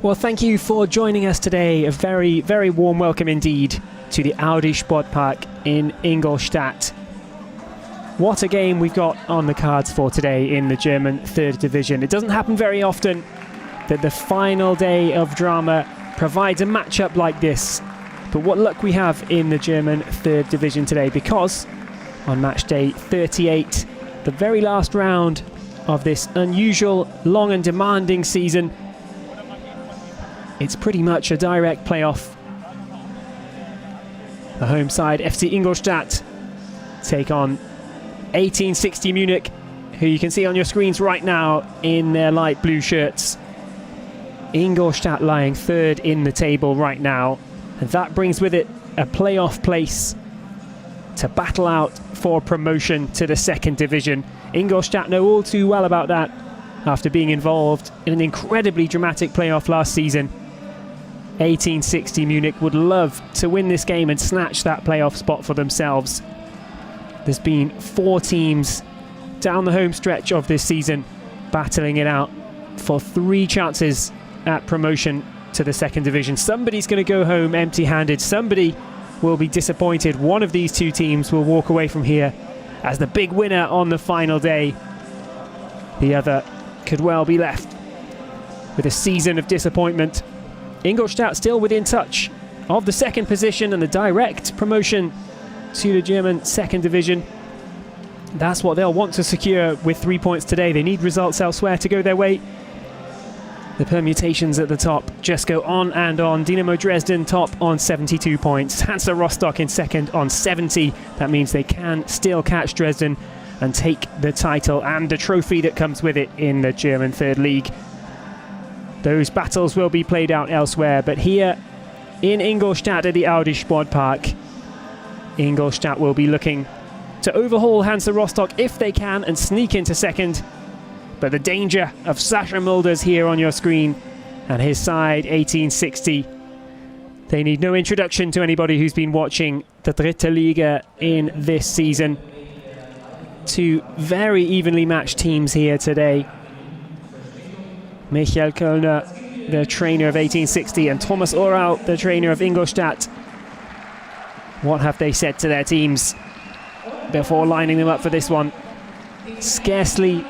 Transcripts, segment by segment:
Well, thank you for joining us today. A very, very warm welcome indeed to the Audi Sportpark in Ingolstadt. What a game we've got on the cards for today in the German third division. It doesn't happen very often that the final day of drama provides a matchup like this. But what luck we have in the German third division today, because on match day 38, the very last round of this unusual, long and demanding season, it's pretty much a direct playoff. The home side, FC Ingolstadt, take on 1860 Munich, who you can see on your screens right now in their light blue shirts. Ingolstadt lying third in the table right now, and that brings with it a playoff place to battle out for promotion to the second division. Ingolstadt know all too well about that after being involved in an incredibly dramatic playoff last season. 1860 Munich would love to win this game and snatch that playoff spot for themselves. There's been 4 teams down the home stretch of this season battling it out for 3 chances at promotion to the second division. Somebody's going to go home empty-handed. Somebody will be disappointed. One of these 2 teams will walk away from here as the big winner on the final day. The other could well be left with a season of disappointment. Ingolstadt still within touch of the second position and the direct promotion to the German second division. That's what they'll want to secure with 3 points today. They need results elsewhere to go their way. The permutations at the top just go on and on. Dynamo Dresden top on 72 points. Hansa Rostock in second on 70. That means they can still catch Dresden and take the title and the trophy that comes with it in the German third league. Those battles will be played out elsewhere, but here in Ingolstadt at the Audi Sportpark, Ingolstadt will be looking to overhaul Hansa Rostock if they can and sneak into second. But the danger of Sascha Mulders here on your screen and his side, 1860. They need no introduction to anybody who's been watching the Dritte Liga in this season. 2 very evenly matched teams here today. Michael Kölner, the trainer of 1860, and Thomas Oral, the trainer of Ingolstadt. What have they said to their teams before lining them up for this one? Scarcely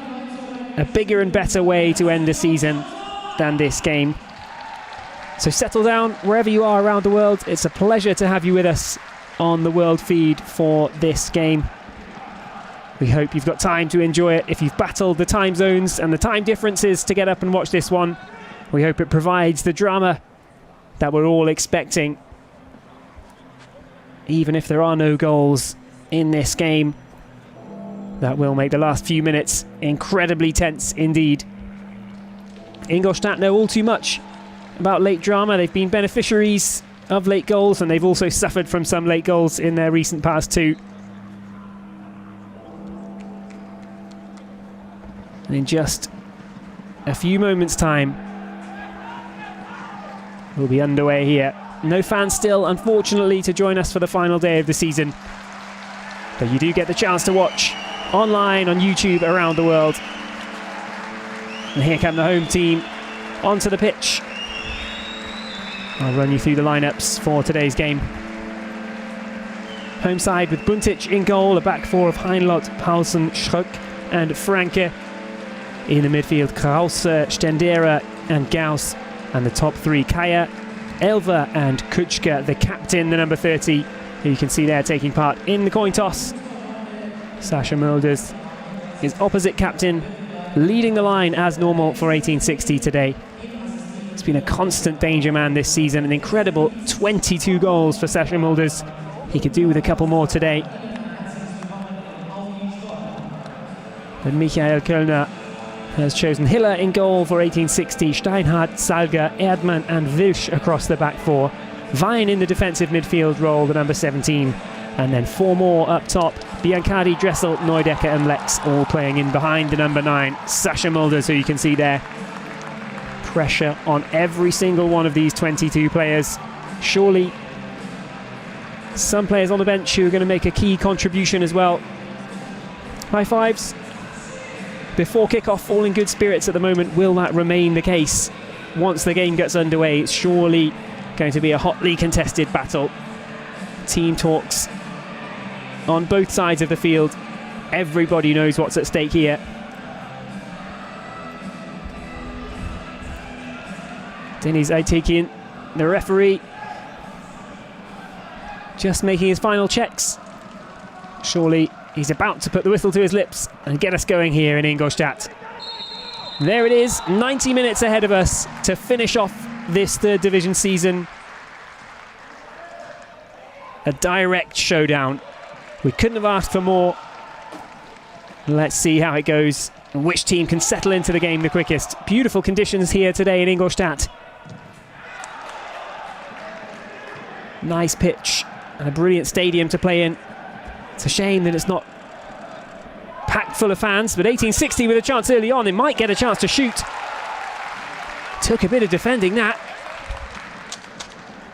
a bigger and better way to end the season than this game. So settle down wherever you are around the world. It's a pleasure to have you with us on the world feed for this game. We hope you've got time to enjoy it. If you've battled the time zones and the time differences to get up and watch this one, we hope it provides the drama that we're all expecting. Even if there are no goals in this game, that will make the last few minutes incredibly tense indeed. Ingolstadt know all too much about late drama. They've been beneficiaries of late goals, and they've also suffered from some late goals in their recent past too. And in just a few moments' time, we'll be underway here. No fans still, unfortunately, to join us for the final day of the season. But you do get the chance to watch online on YouTube around the world. And here come the home team onto the pitch. I'll run you through the lineups for today's game. Home side with Buntic in goal, a back 4 of Heinlott, Paulsen, Schröck and Franke. In the midfield, Krause, Stendera and Gauss. And the top 3, Kaya, Elva and Kutschke, the captain, the number 30, who you can see there taking part in the coin toss. Sascha Mulders is opposite captain, leading the line as normal for 1860 today. It's been a constant danger man this season, an incredible 22 goals for Sascha Mulders. He could do with a couple more today. And Michael Kölner has chosen Hiller in goal for 1860, Steinhardt, Salga, Erdmann and Wilsch across the back 4. Wein in the defensive midfield role, the number 17. And then 4 more up top, Biancardi, Dressel, Neudecker and Lex all playing in behind the number 9, Sascha Mulders, who you can see there. Pressure on every single one of these 22 players. Surely some players on the bench who are going to make a key contribution as well. High fives before kick-off, all in good spirits at the moment. Will that remain the case once the game gets underway, it's surely going to be a hotly contested battle. Team talks on both sides of the field. Everybody knows what's at stake here. Denis Aitekin, the referee, just making his final checks. Surely he's about to put the whistle to his lips and get us going here in Ingolstadt. There it is, 90 minutes ahead of us to finish off this third division season. A direct showdown. We couldn't have asked for more. Let's see how it goes and which team can settle into the game the quickest. Beautiful conditions here today in Ingolstadt. Nice pitch and a brilliant stadium to play in. It's a shame that it's not packed full of fans, but 1860 with a chance early on. They might get a chance to shoot. Took a bit of defending that.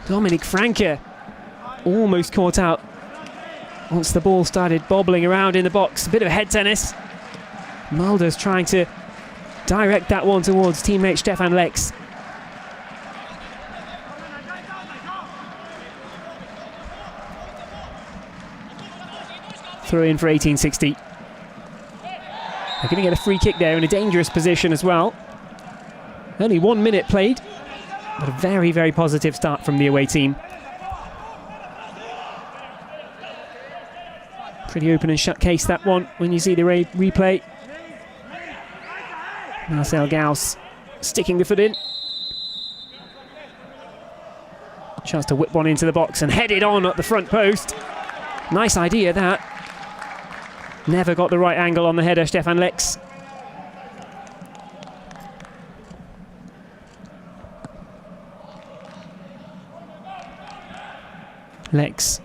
Dominik Franke almost caught out once the ball started bobbling around in the box. A bit of head tennis. Mulder's trying to direct that one towards teammate Stefan Lex. Throw in for 1860. They're going to get a free kick there in a dangerous position as well. Only 1 minute played, but a very, very positive start from the away team. Pretty open and shut case, that one, when you see the replay. Marcel Gauss sticking the foot in. Chance to whip one into the box and head it on at the front post. Nice idea, that. Never got the right angle on the header, Stefan Lex. Lex.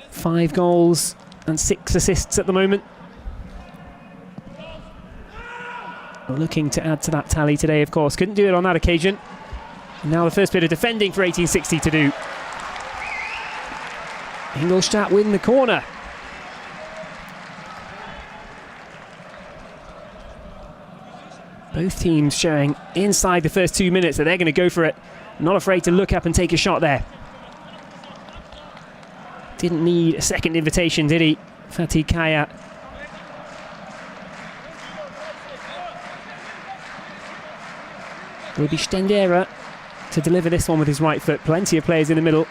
5 goals and 6 assists at the moment. Looking to add to that tally today, of course. Couldn't do it on that occasion. And now the first bit of defending for 1860 to do. Ingolstadt win the corner. Both teams showing inside the first 2 minutes that they're going to go for it. Not afraid to look up and take a shot there. Didn't need a second invitation, did he? Fatih Kaya. Will be Stendera to deliver this one with his right foot. Plenty of players in the middle.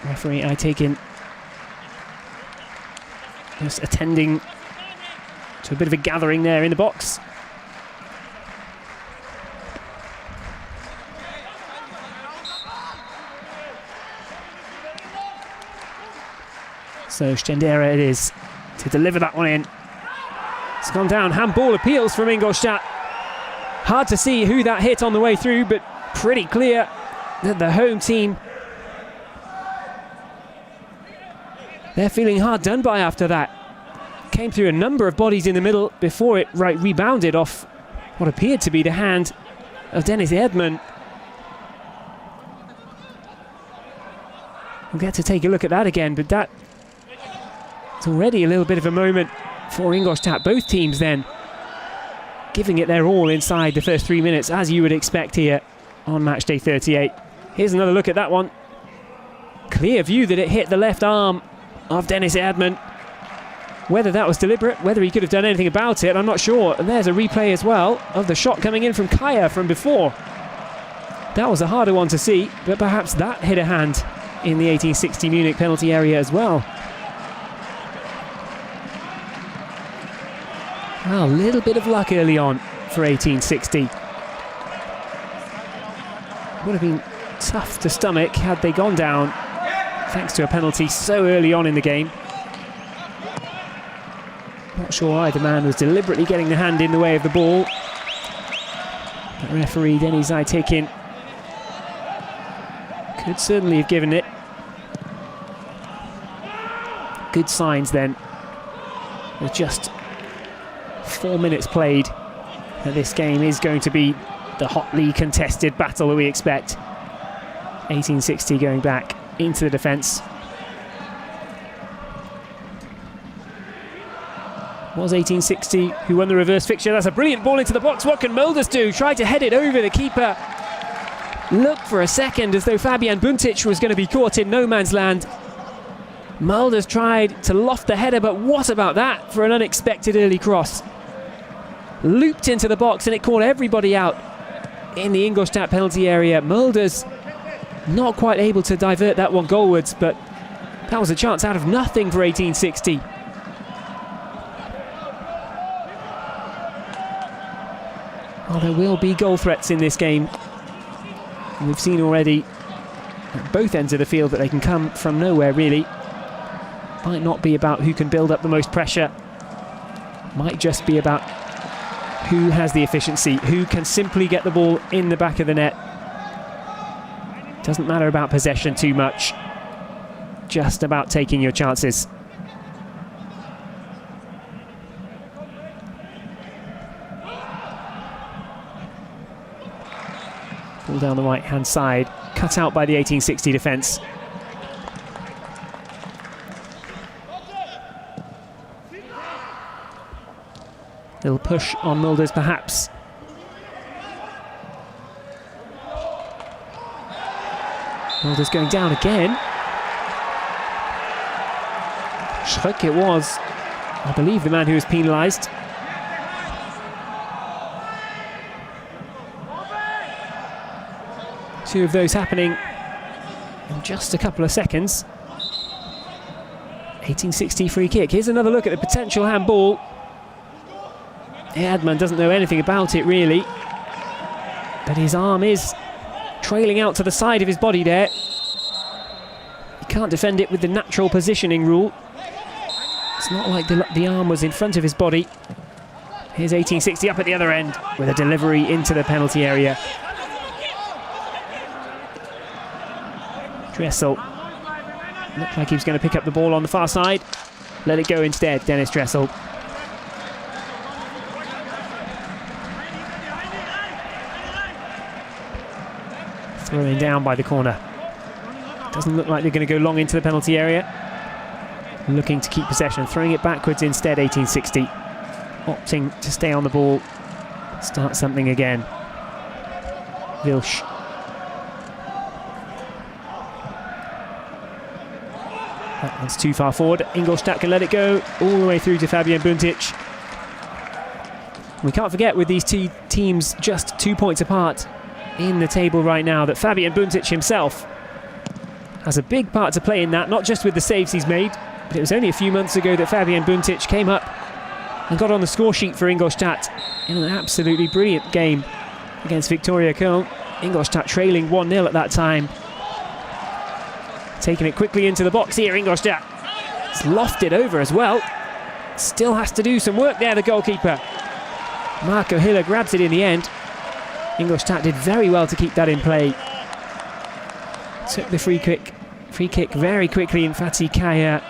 Referee Aitekin just attending to a bit of a gathering there in the box. So Stendera it is to deliver that one in. It's gone down. Handball appeals from Ingolstadt. Hard to see who that hit on the way through, but pretty clear that the home team, they're feeling hard done by after that. Came through a number of bodies in the middle before it rebounded off what appeared to be the hand of Denis Erdmann. We'll get to take a look at that again, but that it's already a little bit of a moment for Ingolstadt. Both teams then giving it their all inside the first 3 minutes, as you would expect here on Matchday 38. Here's another look at that one. Clear view that it hit the left arm of Denis Erdmann. Whether that was deliberate, whether he could have done anything about it, I'm not sure. And there's a replay as well of the shot coming in from Kaya from before. That was a harder one to see, but perhaps that hit a hand in the 1860 Munich penalty area as well. Well, a little bit of luck early on for 1860. Would have been tough to stomach had they gone down, thanks to a penalty so early on in the game. Not sure either man was deliberately getting the hand in the way of the ball. But referee Denis Aitekin could certainly have given it. Good signs then, with just 4 minutes played, that this game is going to be the hotly contested battle that we expect. 1860 going back into the defence. was 1860 who won the reverse fixture. That's a brilliant ball into the box. What can Mulders do? Tried to head it over the keeper. Looked for a second as though Fabian Buntic was going to be caught in no man's land. Mulders tried to loft the header, but what about that for an unexpected early cross? Looped into the box and it caught everybody out in the Ingolstadt penalty area. Mulders not quite able to divert that one goalwards, but that was a chance out of nothing for 1860. Well, there will be goal threats in this game. We've seen already at both ends of the field that they can come from nowhere, really. Might not be about who can build up the most pressure. Might just be about who has the efficiency, who can simply get the ball in the back of the net. Doesn't matter about possession too much. Just about taking your chances. Ball down the right-hand side, cut out by the 1860 defence. Little push on Mulders, perhaps. Mulders going down again. Schreck it was, I believe, the man who was penalised. Two of those happening in just a couple of seconds. 1860 free kick. Here's another look at the potential handball. Erdmann doesn't know anything about it, really. But his arm is trailing out to the side of his body there. He can't defend it with the natural positioning rule. It's not like the arm was in front of his body. Here's 1860 up at the other end with a delivery into the penalty area. Dressel looked like he was going to pick up the ball on the far side. Let it go instead, Dennis Dressel. Throwing down by the corner. Doesn't look like they're going to go long into the penalty area. Looking to keep possession, throwing it backwards instead, 1860. Opting to stay on the ball, start something again. Wilsch. That one's too far forward. Ingolstadt can let it go all the way through to Fabian Buntic. We can't forget, with these two teams just 2 points apart in the table right now, that Fabian Buntic himself has a big part to play in that, not just with the saves he's made, but it was only a few months ago that Fabian Buntic came up and got on the score sheet for Ingolstadt in an absolutely brilliant game against Victoria Köln. Ingolstadt trailing 1-0 at that time. Taking it quickly into the box here, Ingolstadt. It's lofted over as well. Still has to do some work there, the goalkeeper. Marco Hiller grabs it in the end. Ingolstadt did very well to keep that in play. Took the free kick very quickly, and Fatih Kaya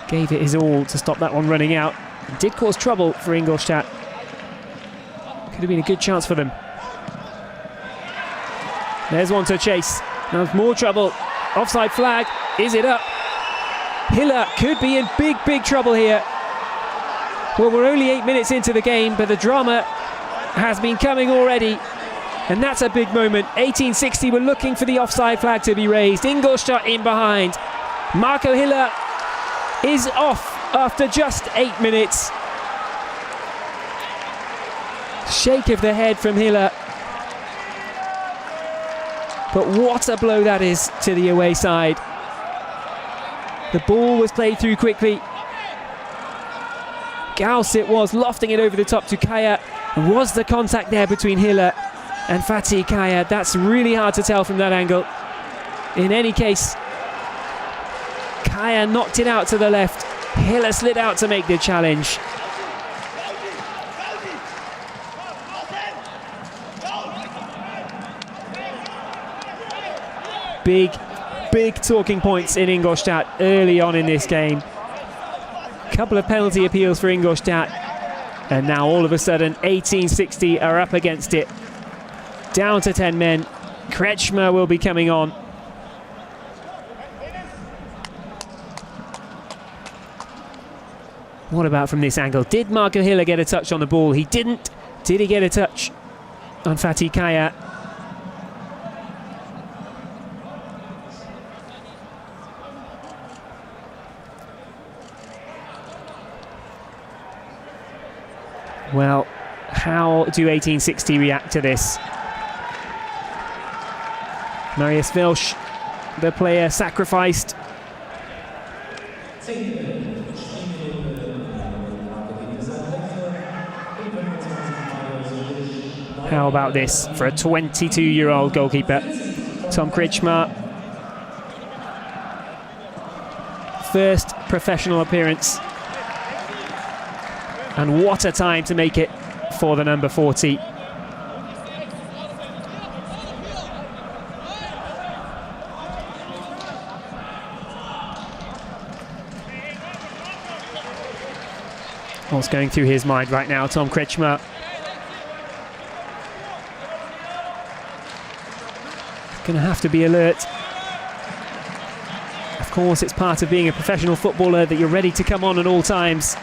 gave it his all to stop that one running out. It did cause trouble for Ingolstadt. Could have been a good chance for them. There's one to chase. Now more trouble. Offside flag. Is it up? Hiller could be in big trouble here. Well, we're only 8 minutes into the game, but the drama has been coming already. And that's a big moment. 1860 were looking for the offside flag to be raised. Ingolstadt in behind. Marco Hiller is off after just 8 minutes. Shake of the head from Hiller. But what a blow that is to the away side. The ball was played through quickly. Gauss it was, lofting it over the top to Kaya. And was the contact there between Hiller and Fatih Kaya? That's really hard to tell from that angle. In any case, Kaya knocked it out to the left. Hiller slid out to make the challenge. Big talking points in Ingolstadt early on in this game. Couple of penalty appeals for Ingolstadt, and now all of a sudden 1860 are up against it. Down to 10 men. Kretschmer will be coming on. What about from this angle? Did Marco Hiller get a touch on the ball? He didn't. Did he get a touch on Fatih Kaya? Well, how do 1860 react to this? Marius Vilsch, the player sacrificed. How about this for a 22-year-old goalkeeper? Tom Kritschmar. First professional appearance. And what a time to make it for the number 40. What's going through his mind right now, Tom Kritschmar? Going to have to be alert. Of course, it's part of being a professional footballer that you're ready to come on at all times.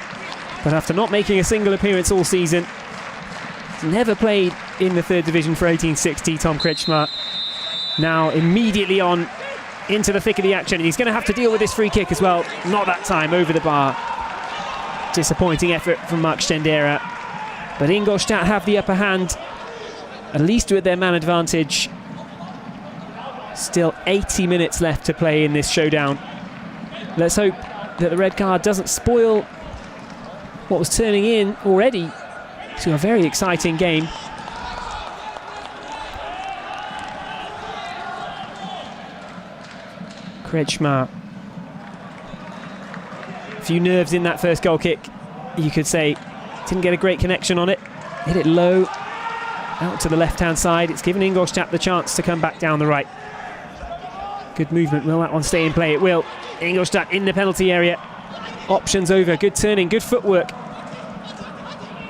But after not making a single appearance all season, he's never played in the third division for 1860, Tom Kritschmar. Now immediately on into the thick of the action, and he's going to have to deal with this free kick as well. Not that time, over the bar. Disappointing effort from Mark Stendera. But Ingolstadt have the upper hand, at least with their man advantage. Still 80 minutes left to play in this showdown. Let's hope that the red card doesn't spoil what was turning in already to a very exciting game. Kretschmar. A few nerves in that first goal kick, you could say. Didn't get a great connection on it. Hit it low, out to the left-hand side. It's given Ingolstadt the chance to come back down the right. Good movement. Will that one stay in play? It will. Ingolstadt in the penalty area. Options over. Good turning. Good footwork.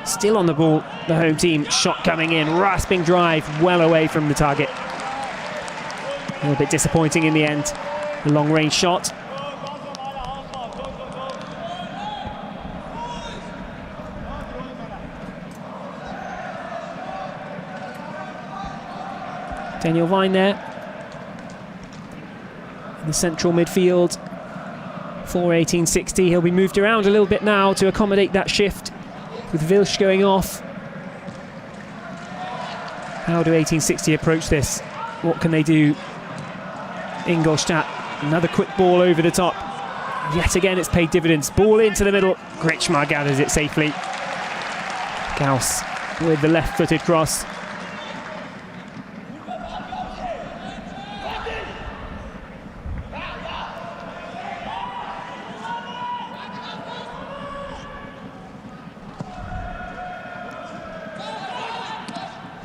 Still on the ball, the home team. Shot coming in. Rasping drive. Well away from the target. A little bit disappointing in the end. The long-range shot. Daniel Vine there. In the central midfield for 1860. He'll be moved around a little bit now to accommodate that shift, with Vilsch going off. How do 1860 approach this? What can they do? Ingolstadt, another quick ball over the top. Yet again it's paid dividends. Ball into the middle. Kretschmar gathers it safely. Gauss with the left-footed cross.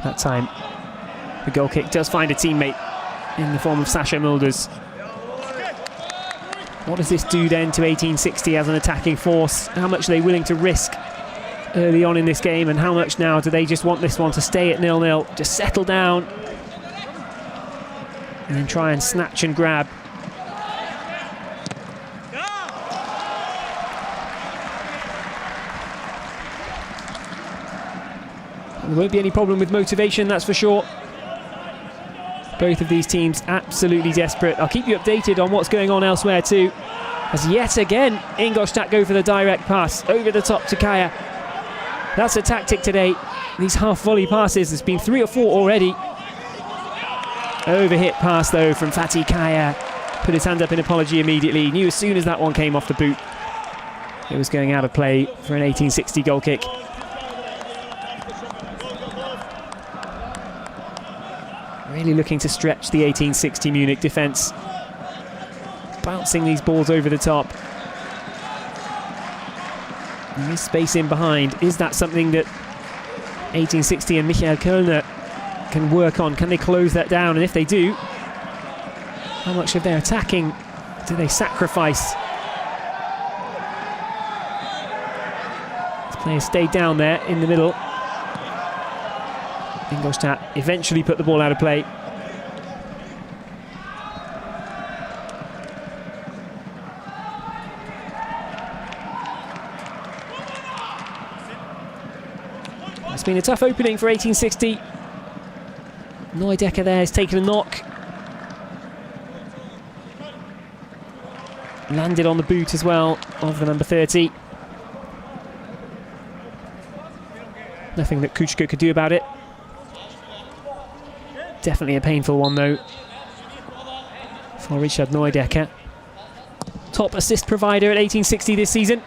That time, the goal kick does find a teammate in the form of Sasha Mulders. What does this do then to 1860 as an attacking force? How much are they willing to risk early on in this game, and how much now do they just want this one to stay at 0-0, just settle down and then try and snatch and grab? There won't be any problem with motivation, that's for sure. Both of these teams absolutely desperate. I'll keep you updated on what's going on elsewhere too, as yet again Ingolstadt go for the direct pass over the top to Kaya. That's a tactic today. These half-volley passes, there's been 3 or 4 already. Overhit pass though from Fatih Kaya. Put his hand up in apology immediately. Knew as soon as that one came off the boot it was going out of play for an 1860 goal kick. Really looking to stretch the 1860 Munich defence. Bouncing these balls over the top. There is space in behind. Is that something that 1860 and Michael Kölner can work on? Can they close that down? And if they do, how much of their attacking do they sacrifice? This player stayed down there in the middle. Ingolstadt eventually put the ball out of play. It's been a tough opening for 1860. Neudecker there has taken a knock. Landed on the boot as well of the number 30. Nothing that Kuchka could do about it. Definitely a painful one though for Richard Neudecker. Top assist provider at 1860 this season.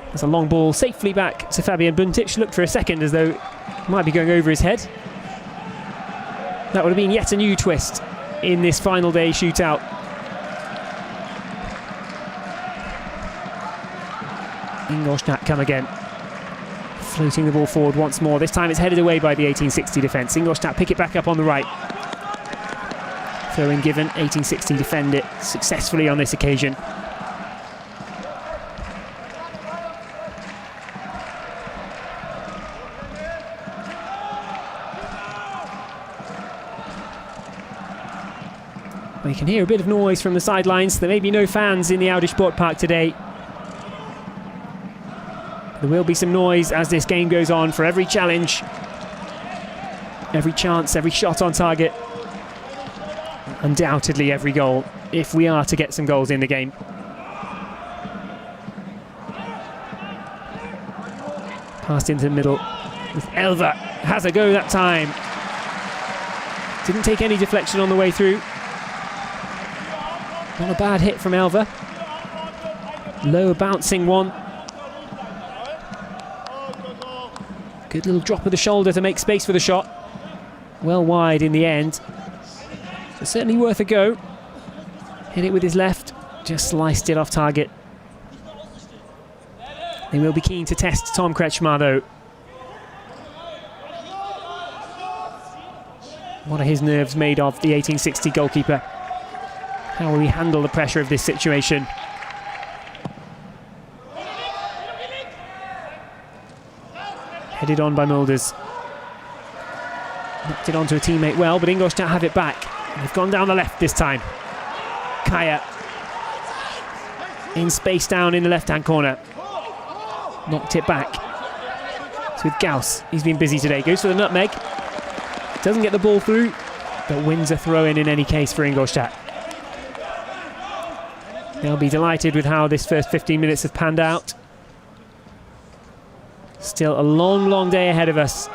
There's a long ball safely back to Fabian Buntic. Looked for a second as though it might be going over his head. That would have been yet a new twist in this final day shootout. Ingolstadt come again. Floating the ball forward once more. This time it's headed away by the 1860 defence. Ingolstadt pick it back up on the right. Throw in given. 1860 defend it successfully on this occasion. Well, you can hear a bit of noise from the sidelines. There may be no fans in the Audi Sportpark today. There will be some noise as this game goes on for every challenge, every chance, every shot on target. Undoubtedly every goal, if we are to get some goals in the game. Passed into the middle with Elva. Has a go that time. Didn't take any deflection on the way through. Not a bad hit from Elva. Low bouncing one. Good little drop of the shoulder to make space for the shot. Well wide in the end. So certainly worth a go. Hit it with his left. Just sliced it off target. They will be keen to test Tom Kretschmar though. What are his nerves made of, the 1860 goalkeeper? How will he handle the pressure of this situation? Headed on by Mulders. Knocked it onto a teammate well, but Ingolstadt have it back. They've gone down the left this time. Kaya in space down in the left-hand corner. Knocked it back. It's with Gauss. He's been busy today. Goes for the nutmeg. Doesn't get the ball through, but wins a throw-in any case for Ingolstadt. They'll be delighted with how this first 15 minutes have panned out. Still a long, long day ahead of us.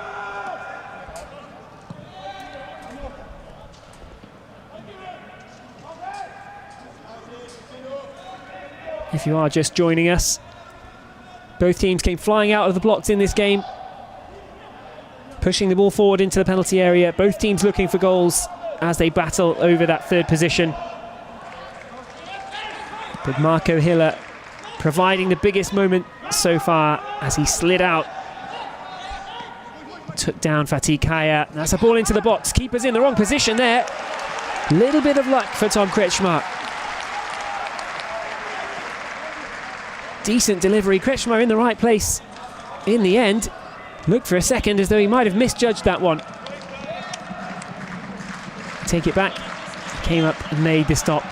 If you are just joining us, both teams came flying out of the blocks in this game, pushing the ball forward into the penalty area. Both teams looking for goals as they battle over that third position. But Marco Hiller providing the biggest moment so far as he slid out. Took down Fatih Kaya. That's a ball into the box. Keeper's in the wrong position there. Little bit of luck for Tom Kretschmar. Decent delivery. Kretschmar in the right place in the end. Looked for a second as though he might have misjudged that one. Take it back. Came up and made the stop.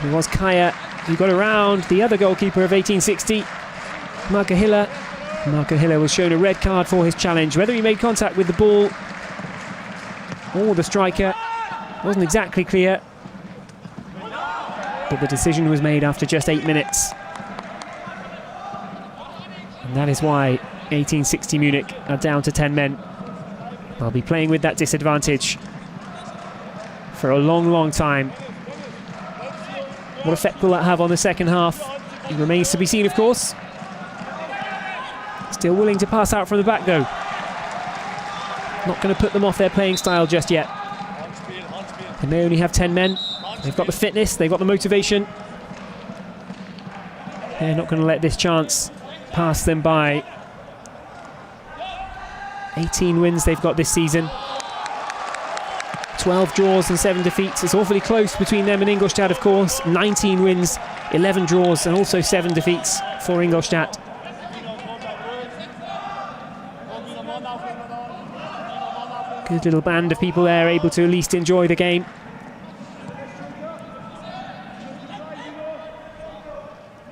It was Kaya who got around the other goalkeeper of 1860, Marco Hiller. Marco Hiller was shown a red card for his challenge. Whether he made contact with the ball or the striker wasn't exactly clear, but the decision was made after just 8 minutes. And that is why 1860 Munich are down to 10 men. They'll be playing with that disadvantage for a long, long time. What effect will that have on the second half? It remains to be seen, of course. Still willing to pass out from the back, though. Not going to put them off their playing style just yet. They may only have 10 men. They've got the fitness, they've got the motivation. They're not going to let this chance pass them by. 18 wins they've got this season. 12 draws and 7 defeats. It's awfully close between them and Ingolstadt, of course. 19 wins, 11 draws, and also 7 defeats for Ingolstadt. Good little band of people there, able to at least enjoy the game.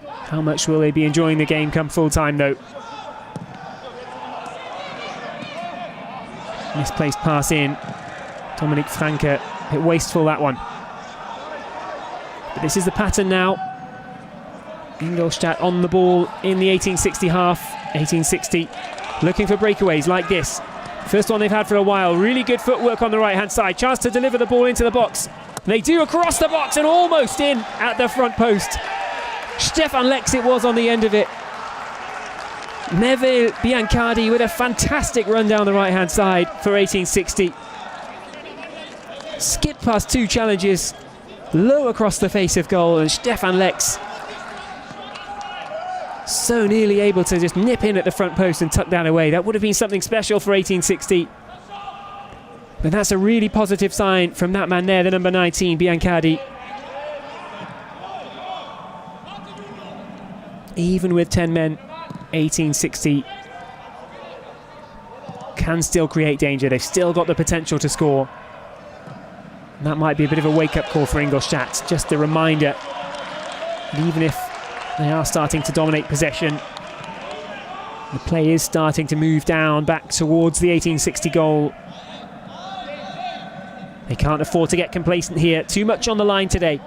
How much will they be enjoying the game come full time, though? Misplaced pass in. Dominik Franke, a bit wasteful that one. But this is the pattern now. Ingolstadt on the ball in the 1860 half. 1860 looking for breakaways like this. First one they've had for a while. Really good footwork on the right-hand side. Chance to deliver the ball into the box. They do across the box and almost in at the front post. Stefan Lex it was on the end of it. Neville Biancardi with a fantastic run down the right-hand side for 1860. Skip past two challenges, low across the face of goal, and Stefan Lex so nearly able to just nip in at the front post and tuck that away. That would have been something special for 1860. But that's a really positive sign from that man there, the number 19, Biancardi. Even with 10 men, 1860 can still create danger. They've still got the potential to score. And that might be a bit of a wake-up call for Ingolstadt. Just a reminder that even if they are starting to dominate possession, the play is starting to move down back towards the 1860 goal. They can't afford to get complacent here. Too much on the line today.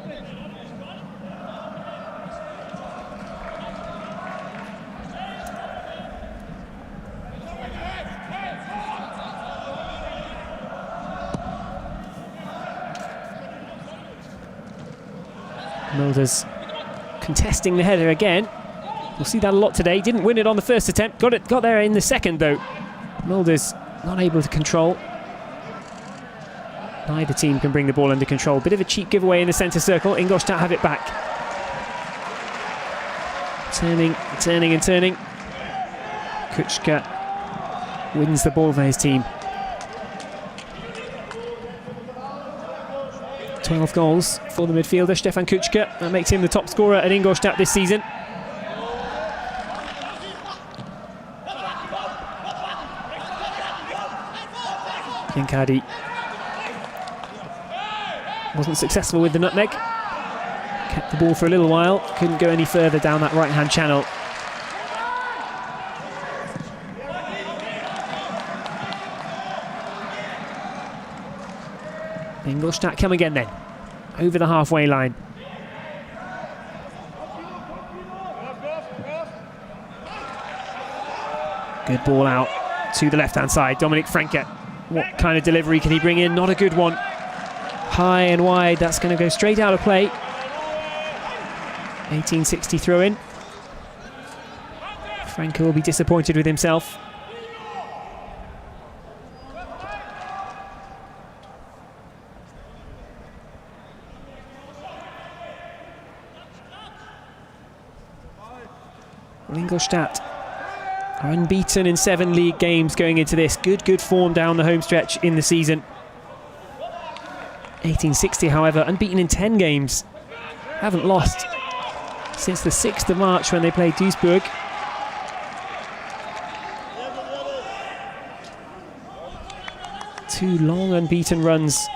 Mulder's contesting the header again. We'll see that a lot today. Didn't win it on the first attempt. Got there in the second though. Mulder's not able to control. Neither team can bring the ball under control. Bit of a cheap giveaway in the centre circle. Ingolstadt have it back. Turning. Kuchka wins the ball for his team. 12 goals for the midfielder, Stefan Kuchka. That makes him the top scorer at Ingolstadt this season. Biancardi wasn't successful with the nutmeg. Kept the ball for a little while. Couldn't go any further down that right-hand channel. Ingolstadt come again then, over the halfway line. Good ball out to the left-hand side. Dominik Franke. What kind of delivery can he bring in? Not a good one. High and wide. That's going to go straight out of play. 1860 throw in. Franke will be disappointed with himself. Ingolstadt are unbeaten in 7 league games going into this. Good form down the home stretch in the season. 1860, however, unbeaten in 10 games. Haven't lost since the 6th of March when they played Duisburg. Two long unbeaten runs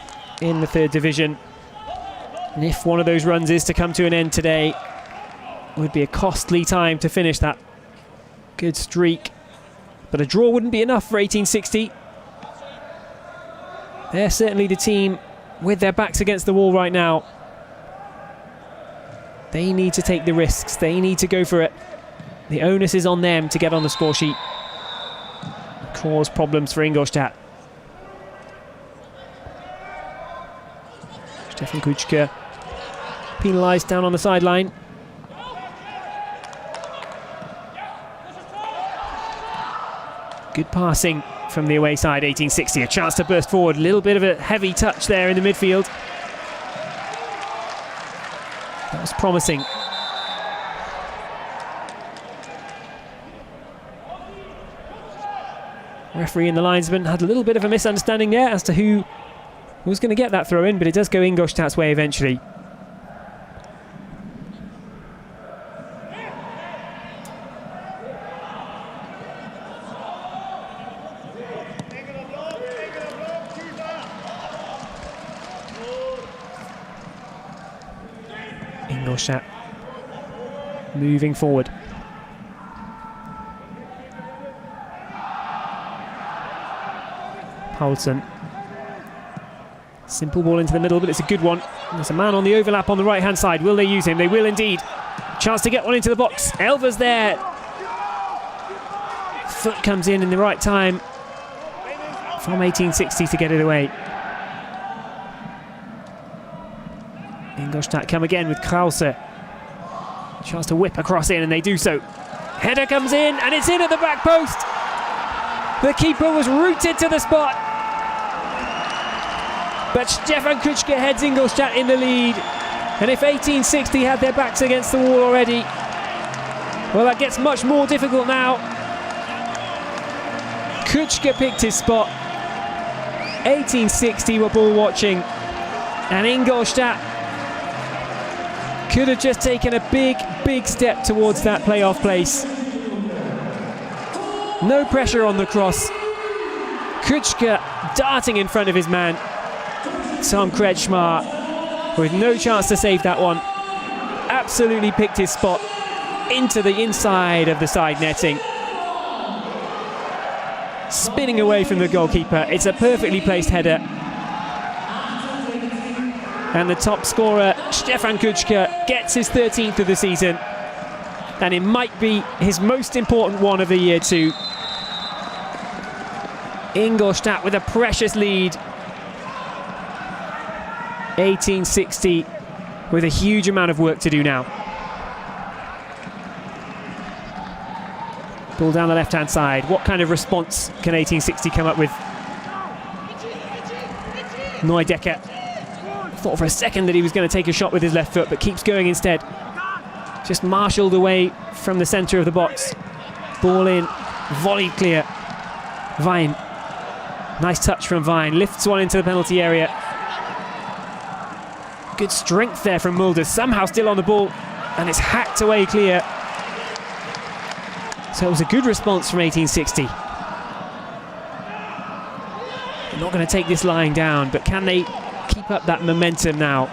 in the 3rd division. And if one of those runs is to come to an end today, would be a costly time to finish that good streak. But a draw wouldn't be enough for 1860. They're certainly the team with their backs against the wall right now. They need to take the risks. They need to go for it. The onus is on them to get on the score sheet. Cause problems for Ingolstadt. Stefan Kuchka penalised down on the sideline. Good passing from the away side, 1860. A chance to burst forward. A little bit of a heavy touch there in the midfield. That was promising. Referee and the linesman had a little bit of a misunderstanding there as to who was going to get that throw in, but it does go Ingolstadt's way eventually. Ingolstadt moving forward. Poulsen. Simple ball into the middle, but it's a good one. There's a man on the overlap on the right-hand side. Will they use him? They will indeed. Chance to get one into the box. Elver's there. Foot comes in the right time from 1860 to get it away. Ingolstadt come again with Krause. Chance to whip across in, and they do so. Header comes in, and it's in at the back post. The keeper was rooted to the spot. But Stefan Kuczka heads Ingolstadt in the lead. And if 1860 had their backs against the wall already, well, that gets much more difficult now. Kuczka picked his spot. 1860 were ball watching. And Ingolstadt could have just taken a big step towards that playoff place. No pressure on the cross. Kuczka darting in front of his man, Tom Kretschmar, with no chance to save that one. Absolutely picked his spot into the inside of the side netting. Spinning away from the goalkeeper. It's a perfectly placed header. And the top scorer, Stefan Kuczka, gets his 13th of the season. And it might be his most important one of the year too. Ingolstadt with a precious lead. 1860 with a huge amount of work to do now. Ball down the left-hand side. What kind of response can 1860 come up with? Neudecker thought for a second that he was going to take a shot with his left foot, but keeps going instead. Just marshalled away from the centre of the box. Ball in, volleyed clear. Vine. Nice touch from Vine. Lifts one into the penalty area. Good strength there from Mulder. Somehow still on the ball, and it's hacked away clear. So it was a good response from 1860. They're not going to take this lying down, but can they keep up that momentum now?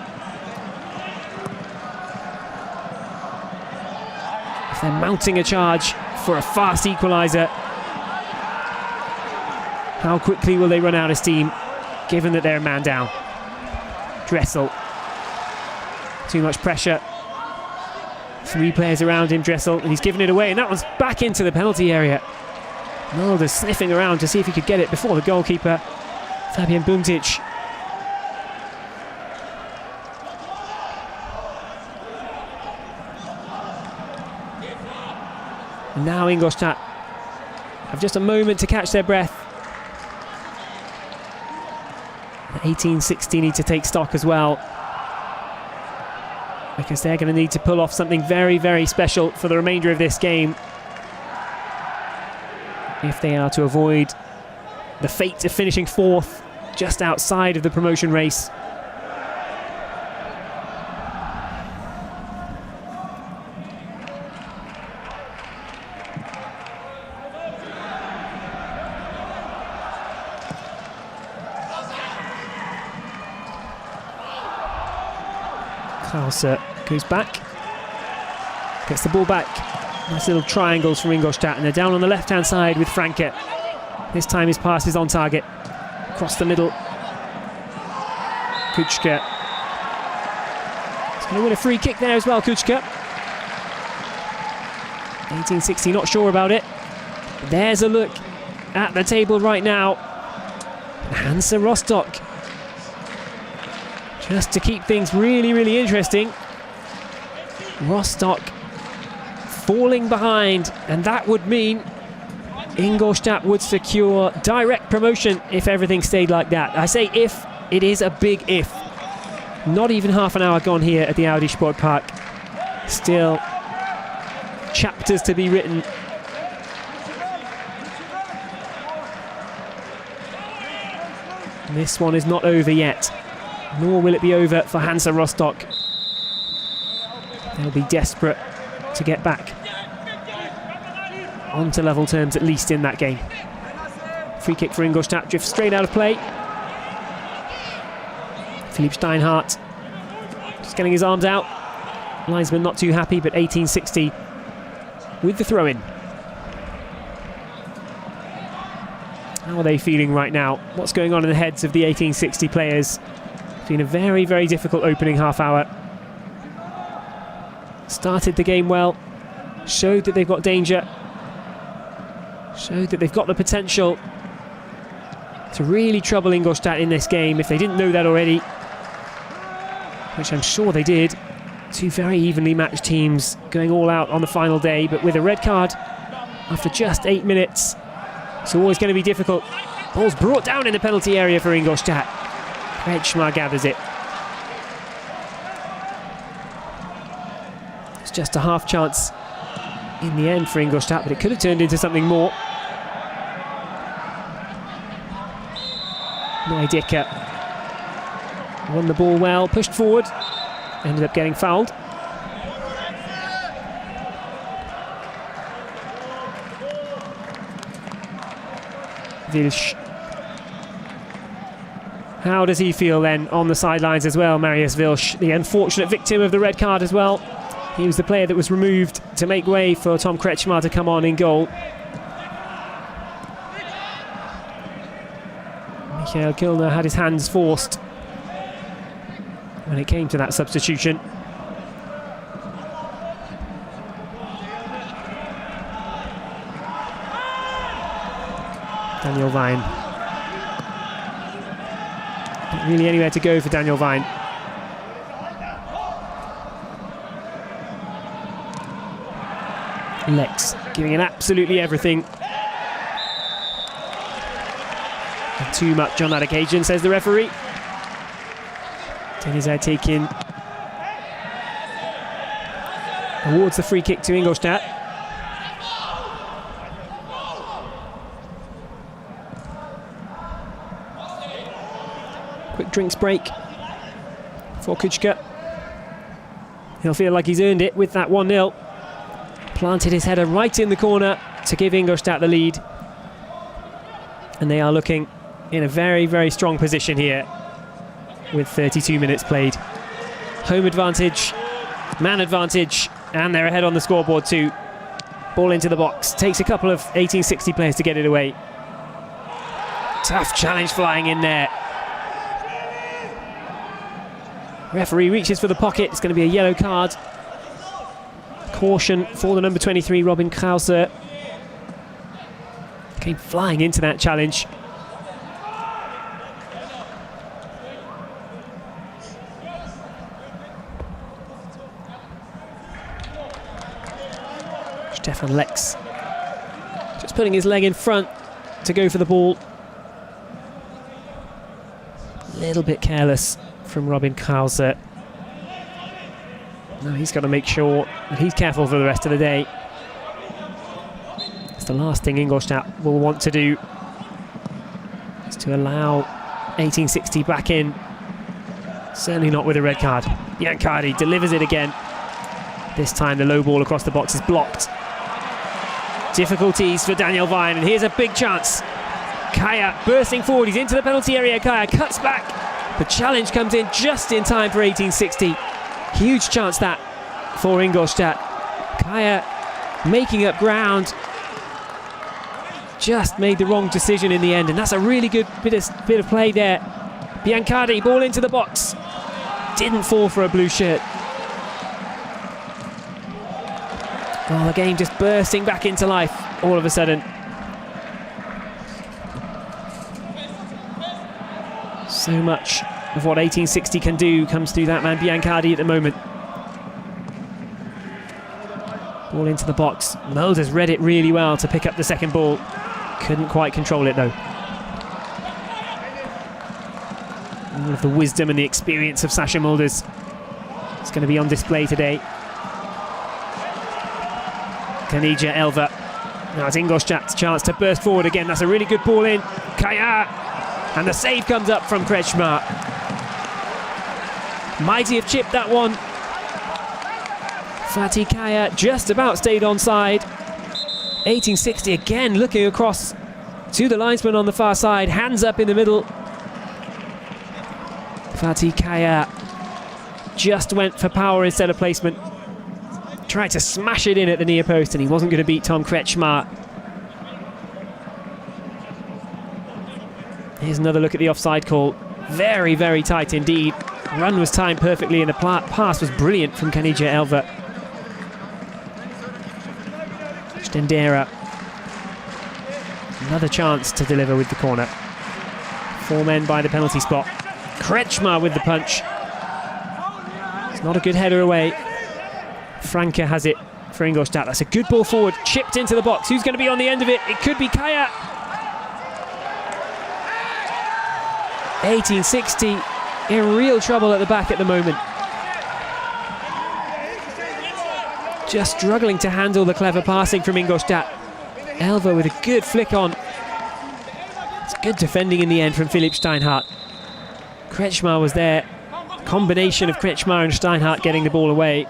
If they're mounting a charge for a fast equaliser, how quickly will they run out of steam, given that they're a man down? Dressel. Too much pressure. 3 players around him, Dressel, and he's given it away, and that one's back into the penalty area. Mulder sniffing around to see if he could get it before the goalkeeper, Fabian Buntic. And now Ingolstadt have just a moment to catch their breath. 1860 need to take stock as well, because they're going to need to pull off something very special for the remainder of this game if they are to avoid the fate of finishing 4th, just outside of the promotion race. Krause goes back, gets the ball back. Nice little triangles from Ingolstadt, and they're down on the left-hand side with Franke. This time his pass is on target. Across the middle. Kuczka. He's going to win a free kick there as well, Kuczka. 1860 not sure about it. There's a look at the table right now. Hansa Rostock, just to keep things really interesting. Rostock falling behind, and that would mean Ingolstadt would secure direct promotion if everything stayed like that. I say if, it is a big if. Not even half an hour gone here at the Audi Sport Park. Still chapters to be written. This one is not over yet, nor will it be over for Hansa Rostock. They'll be desperate to get back onto level terms, at least in that game. Free kick for Ingolstadt, drifts straight out of play. Philipp Steinhardt just getting his arms out. Linesman not too happy, but 1860 with the throw-in. How are they feeling right now? What's going on in the heads of the 1860 players? It's been a very, very difficult opening half hour. Started the game well, showed that they've got danger, showed that they've got the potential to really trouble Ingolstadt in this game if they didn't know that already, which I'm sure they did. Two very evenly matched teams going all out on the final day, but with a red card after just 8 minutes, it's always going to be difficult. Ball's brought down in the penalty area for Ingolstadt. Kretschmar gathers it. It's just a half chance in the end for Ingolstadt, but it could have turned into something more. Neidicke won the ball well, pushed forward, ended up getting fouled. Wilsch. How does he feel then on the sidelines as well, Marius Wilsch, the unfortunate victim of the red card as well. He was the player that was removed to make way for Tom Kretschmar to come on in goal. Michael Kilner had his hands forced when it came to that substitution. Daniel Vine. Not really anywhere to go for Daniel Vine. Lex giving it absolutely everything. And too much on that occasion, says the referee. Dennis Aytekin awards the free kick to Ingolstadt. Quick drinks break for Kuchka. He'll feel like he's earned it with that 1-0. Planted his header right in the corner to give Ingolstadt the lead. And they are looking in a very, very strong position here with 32 minutes played. Home advantage, man advantage, and they're ahead on the scoreboard too. Ball into the box. Takes a couple of 1860 players to get it away. Tough challenge flying in there. Referee reaches for the pocket. It's going to be a yellow card. Caution for the number 23, Robin Krause. Came flying into that challenge. Stefan Lex just putting his leg in front to go for the ball. A little bit careless from Robin Krause. Now he's got to make sure that he's careful for the rest of the day. It's the last thing Ingolstadt will want to do, is to allow 1860 back in. Certainly not with a red card. Biancardi delivers it again. This time the low ball across the box is blocked. Difficulties for Daniel Vine, and here's a big chance. Kaya bursting forward, he's into the penalty area. Kaya cuts back. The challenge comes in just in time for 1860. Huge chance that for Ingolstadt. Kaya making up ground. Just made the wrong decision in the end, and that's a really good bit of play there. Biancardi, ball into the box. Didn't fall for a blue shirt. Oh, the game just bursting back into life all of a sudden. So much of what 1860 can do comes through that man Biancardi at the moment. Ball into the box. Mulder's read it really well to pick up the second ball. Couldn't quite control it though. All of the wisdom and the experience of Sascha Mulders is going to be on display today. Kanija Elva. Now it's Ingolstadt's chance to burst forward again. That's a really good ball in. Kaya! And the save comes up from Kretschmar. Mighty have chipped that one. Fatih Kaya just about stayed onside. 1860 again looking across to the linesman on the far side. Hands up in the middle. Fatih Kaya just went for power instead of placement. Tried to smash it in at the near post, and he wasn't going to beat Tom Kretschmar. Here's another look at the offside call. Very, very tight indeed. Run was timed perfectly and the pass was brilliant from Kanija Elva. Stendera. Another chance to deliver with the corner. 4 men by the penalty spot. Kretschmer with the punch. It's not a good header away. Franke has it for Ingolstadt. That's a good ball forward. Chipped into the box. Who's going to be on the end of it? It could be Kaya. 1860 in real trouble at the back at the moment. Just struggling to handle the clever passing from Ingolstadt. Elva with a good flick on. It's good defending in the end from Philipp Steinhardt. Kretschmer was there. Combination of Kretschmer and Steinhardt getting the ball away.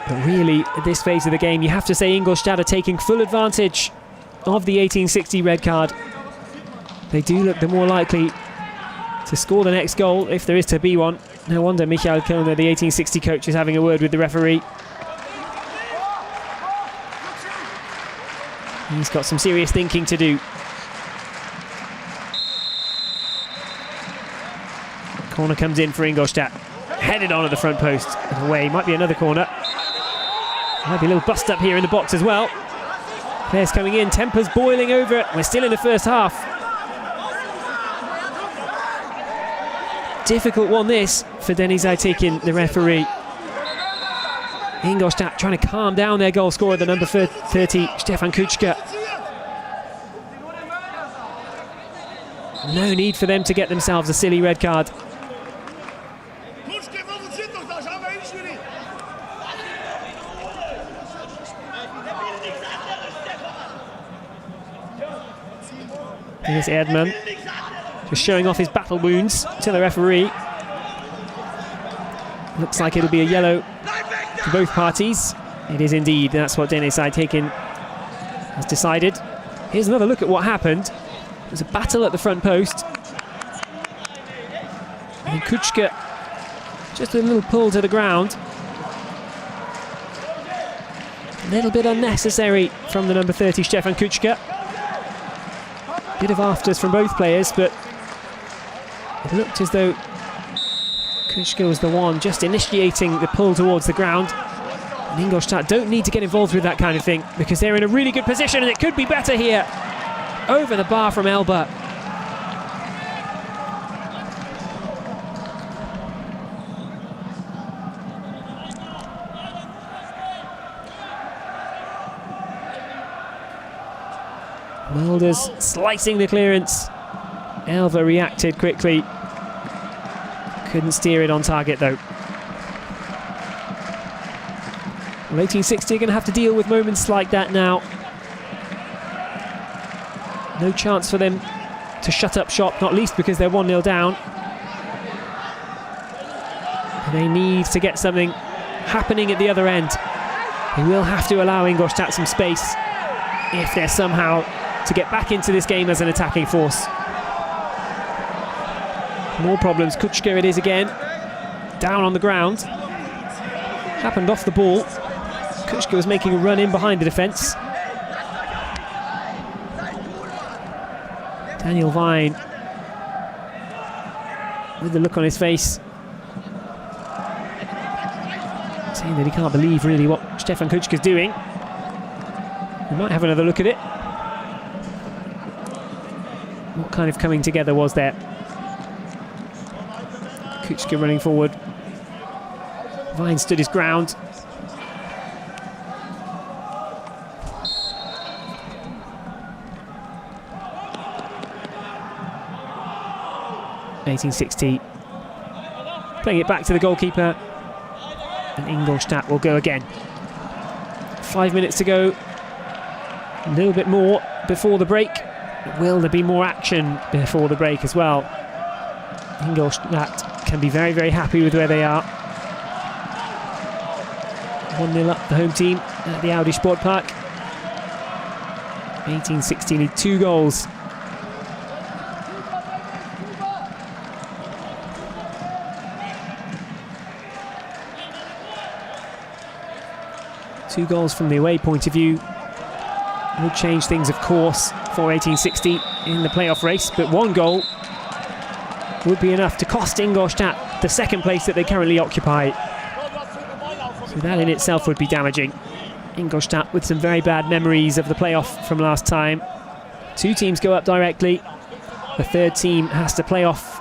But really, at this phase of the game, you have to say Ingolstadt are taking full advantage of the 1860 red card. They do look the more likely to score the next goal, if there is to be one. No wonder Michael Kilner, the 1860 coach, is having a word with the referee. He's got some serious thinking to do. Corner comes in for Ingolstadt. Headed on at the front post. And away, might be another corner. Might be a little bust up here in the box as well. Players coming in, tempers boiling over it. We're still in the first half. Difficult one this for Denis Aytekin, the referee. Ingolstadt trying to calm down their goal scorer, the number 30, Stefan Kuchka. No need for them to get themselves a silly red card. Here's Erdmann, just showing off his battle wounds to the referee. Looks like it'll be a yellow for both parties. It is indeed. That's what Denis Aytekin has decided. Here's another look at what happened. There's a battle at the front post. And Kuchka, just a little pull to the ground. A little bit unnecessary from the number 30, Stefan Kuchka. Bit of afters from both players, but it looked as though Kuchka was the one just initiating the pull towards the ground. And Ingolstadt don't need to get involved with that kind of thing because they're in a really good position and it could be better here. Over the bar from Elba. Mulders slicing the clearance. Elva reacted quickly. Couldn't steer it on target though. Well, 1860 are going to have to deal with moments like that now. No chance for them to shut up shop, not least because they're 1-0 down. They need to get something happening at the other end. They will have to allow Ingolstadt some space if they're somehow to get back into this game as an attacking force. More problems. Kuchka it is again. Down on the ground. Happened off the ball. Kuchka was making a run in behind the defence. Daniel Vine with the look on his face, saying that he can't believe really what Stefan Kuchka's doing. We might have another look at it. What kind of coming together was there? Kuchka running forward. Vine stood his ground. (1860) playing it back to the goalkeeper, and Ingolstadt will go again. 5 minutes to go. A little bit more before the break. Will there be more action before the break as well? Ingolstadt can be very, very happy with where they are. 1-0 up the home team at the Audi Sport Park. 1860 need 2 goals. Two goals from the away point of view would change things, of course, for 1860 in the playoff race, but one goal would be enough to cost Ingolstadt the second place that they currently occupy. So that in itself would be damaging. Ingolstadt with some very bad memories of the playoff from last time. Two teams go up directly. The third team has to play off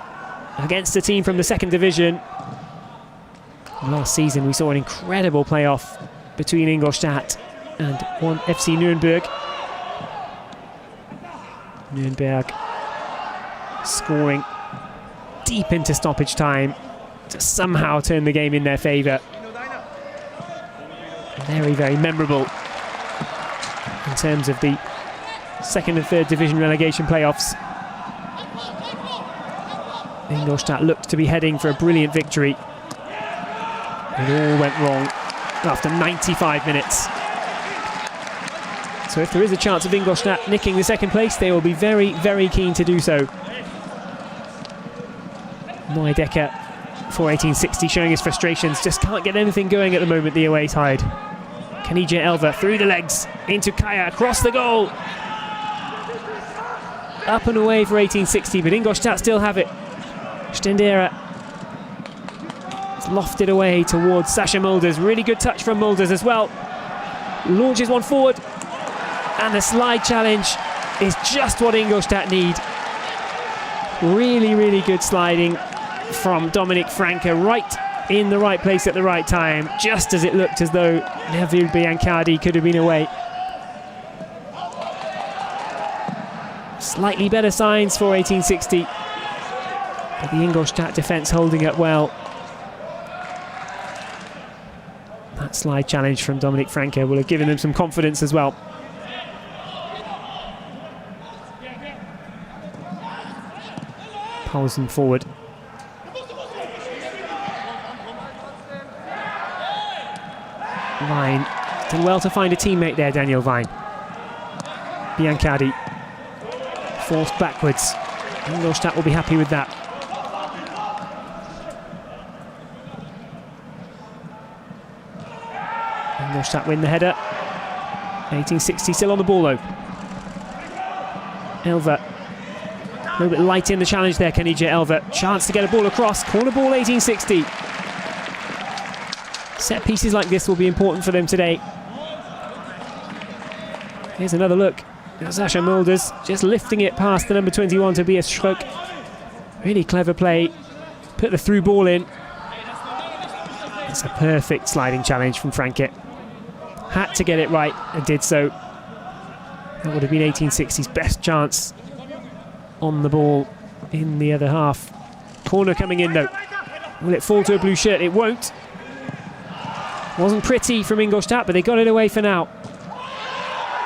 against a team from the second division. Last season we saw an incredible playoff between Ingolstadt and one FC Nuremberg. Nuremberg scoring deep into stoppage time to somehow turn the game in their favour. Very, very memorable in terms of the second and third division relegation playoffs. Ingolstadt looked to be heading for a brilliant victory. It all went wrong after 95 minutes. So if there is a chance of Ingolstadt nicking the second place, they will be very, very keen to do so. Neudecker for 1860 showing his frustrations. Just can't get anything going at the moment, the away side. Kanija Elva through the legs into Kaya, across the goal. Up and away for 1860, but Ingolstadt still have it. Stendera is lofted away towards Sasha Mulders. Really good touch from Mulders as well. Launches one forward, and the slide challenge is just what Ingolstadt need. Really, really good sliding from Dominik Franke, right in the right place at the right time, just as it looked as though Neville Biancardi could have been away. Slightly better signs for 1860, but the Ingolstadt defence holding up well. That slide challenge from Dominik Franke will have given them some confidence as well. Paulsen forward. Vine did well to find a teammate there, Daniel Vine. Biancardi forced backwards. Ingolstadt will be happy with that. Ingolstadt win the header. 1860 still on the ball though. Elva, a little bit light in the challenge there, Kanija Elva. Chance to get a ball across. Corner ball 1860. Set pieces like this will be important for them today. Here's another look. Sasha Mulders just lifting it past the number 21 Tobias Schruck. Really clever play. Put the through ball in. It's a perfect sliding challenge from Franke. Had to get it right and did so. That would have been 1860's best chance on the ball in the other half. Corner coming in though. Will it fall to a blue shirt? It won't. Wasn't pretty from Ingolstadt, but they got it away for now.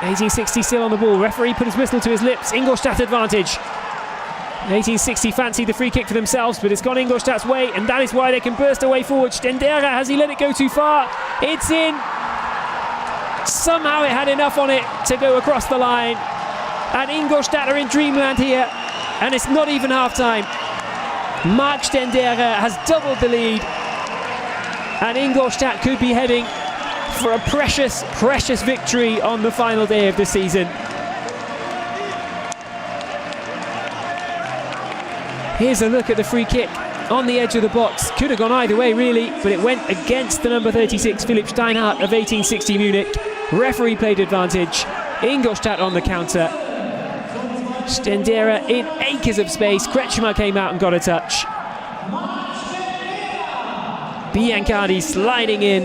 1860 still on the ball. Referee put his whistle to his lips. Ingolstadt advantage. 1860 fancied the free kick for themselves, but it's gone Ingolstadt's way, and that is why they can burst away forward. Stendera, has he let it go too far? It's in. Somehow it had enough on it to go across the line. And Ingolstadt are in dreamland here, and it's not even half-time. Mark Stendera has doubled the lead, and Ingolstadt could be heading for a precious, precious victory on the final day of the season. Here's a look at the free kick on the edge of the box. Could have gone either way really, but it went against the number 36 Philipp Steinhardt of 1860 Munich. Referee played advantage. Ingolstadt on the counter. Stendera in acres of space. Kretschmer came out and got a touch. Biancardi sliding in,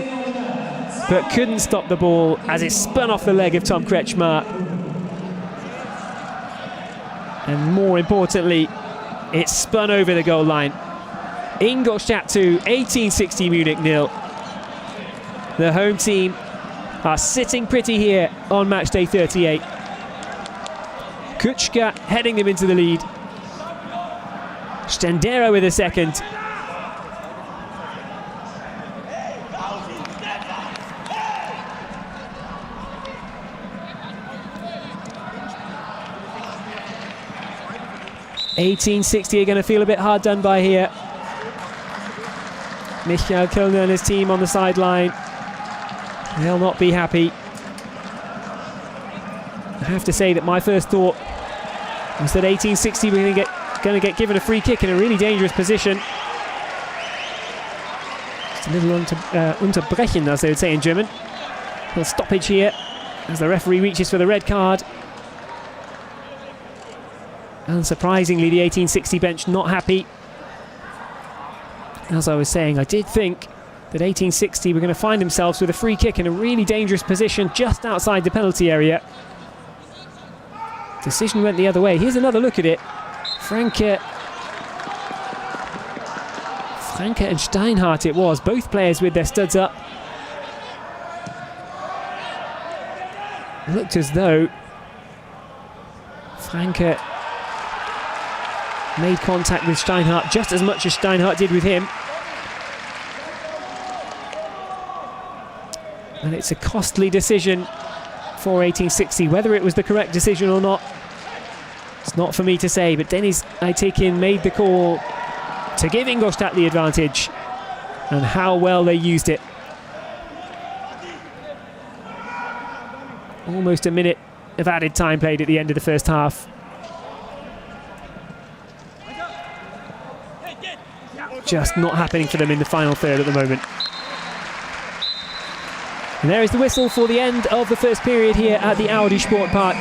but couldn't stop the ball as it spun off the leg of Tom Kretschmer. And more importantly, it spun over the goal line. Ingolstadt 2, 1860 Munich 0. The home team are sitting pretty here on match day 38. Kuchka heading them into the lead. Stendera with a second. .1860 are going to feel a bit hard done by here. Michael Kölner and his team on the sideline. They'll not be happy. have to say that my first thought was that 1860 were going to get given a free kick in a really dangerous position. Just a little unterbrechen, as they would say in German. A little stoppage here as the referee reaches for the red card. Unsurprisingly, the 1860 bench not happy. As I was saying, I did think that 1860 were going to find themselves with a free kick in a really dangerous position just outside the penalty area. Decision went the other way. Here's another look at it. Franke and Steinhardt it was, both players with their studs up. Looked as though Franke made contact with Steinhardt just as much as Steinhardt did with him. And it's a costly decision for 1860. Whether it was the correct decision or not, it's not for me to say, but Dennis Aytekin made the call to give Ingolstadt the advantage, and how well they used it. Almost a minute of added time played at the end of the first half. Just not happening for them in the final third at the moment. And there is the whistle for the end of the first period here at the Audi Sport Park.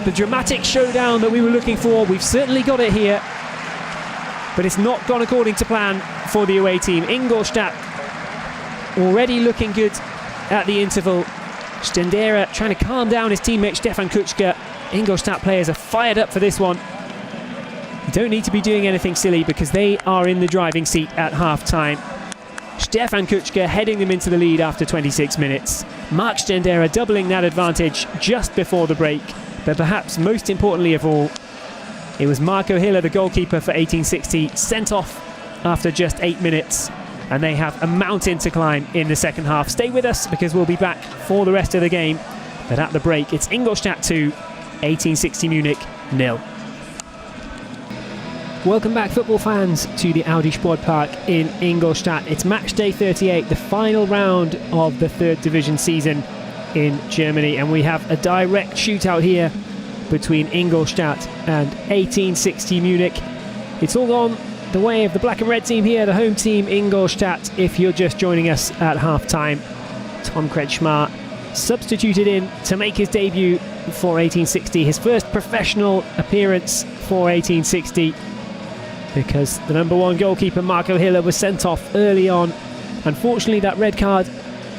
The dramatic showdown that we were looking for, we've certainly got it here, but it's not gone according to plan for the away team. Ingolstadt already looking good at the interval. Stendera trying to calm down his teammate Stefan Kuczka. Ingolstadt players are fired up for this one. You don't need to be doing anything silly because they are in the driving seat at half-time. Stefan Kuczka heading them into the lead after 26 minutes. Mark Stendera doubling that advantage just before the break. But perhaps most importantly of all, it was Marco Hiller, the goalkeeper for 1860, sent off after just 8 minutes. And they have a mountain to climb in the second half. Stay with us because we'll be back for the rest of the game. But at the break, it's Ingolstadt 2, 1860 Munich 0. Welcome back, football fans, to the Audi Sport Park in Ingolstadt. It's Matchday 38, the final round of the third division season in Germany, and we have a direct shootout here between Ingolstadt and 1860 Munich. It's all gone the way of the black and red team here, the home team Ingolstadt. If you're just joining us at half-time, Tom Kretschmar substituted in to make his debut for 1860, his first professional appearance for 1860, because the number one goalkeeper Marco Hiller was sent off early on. Unfortunately, that red card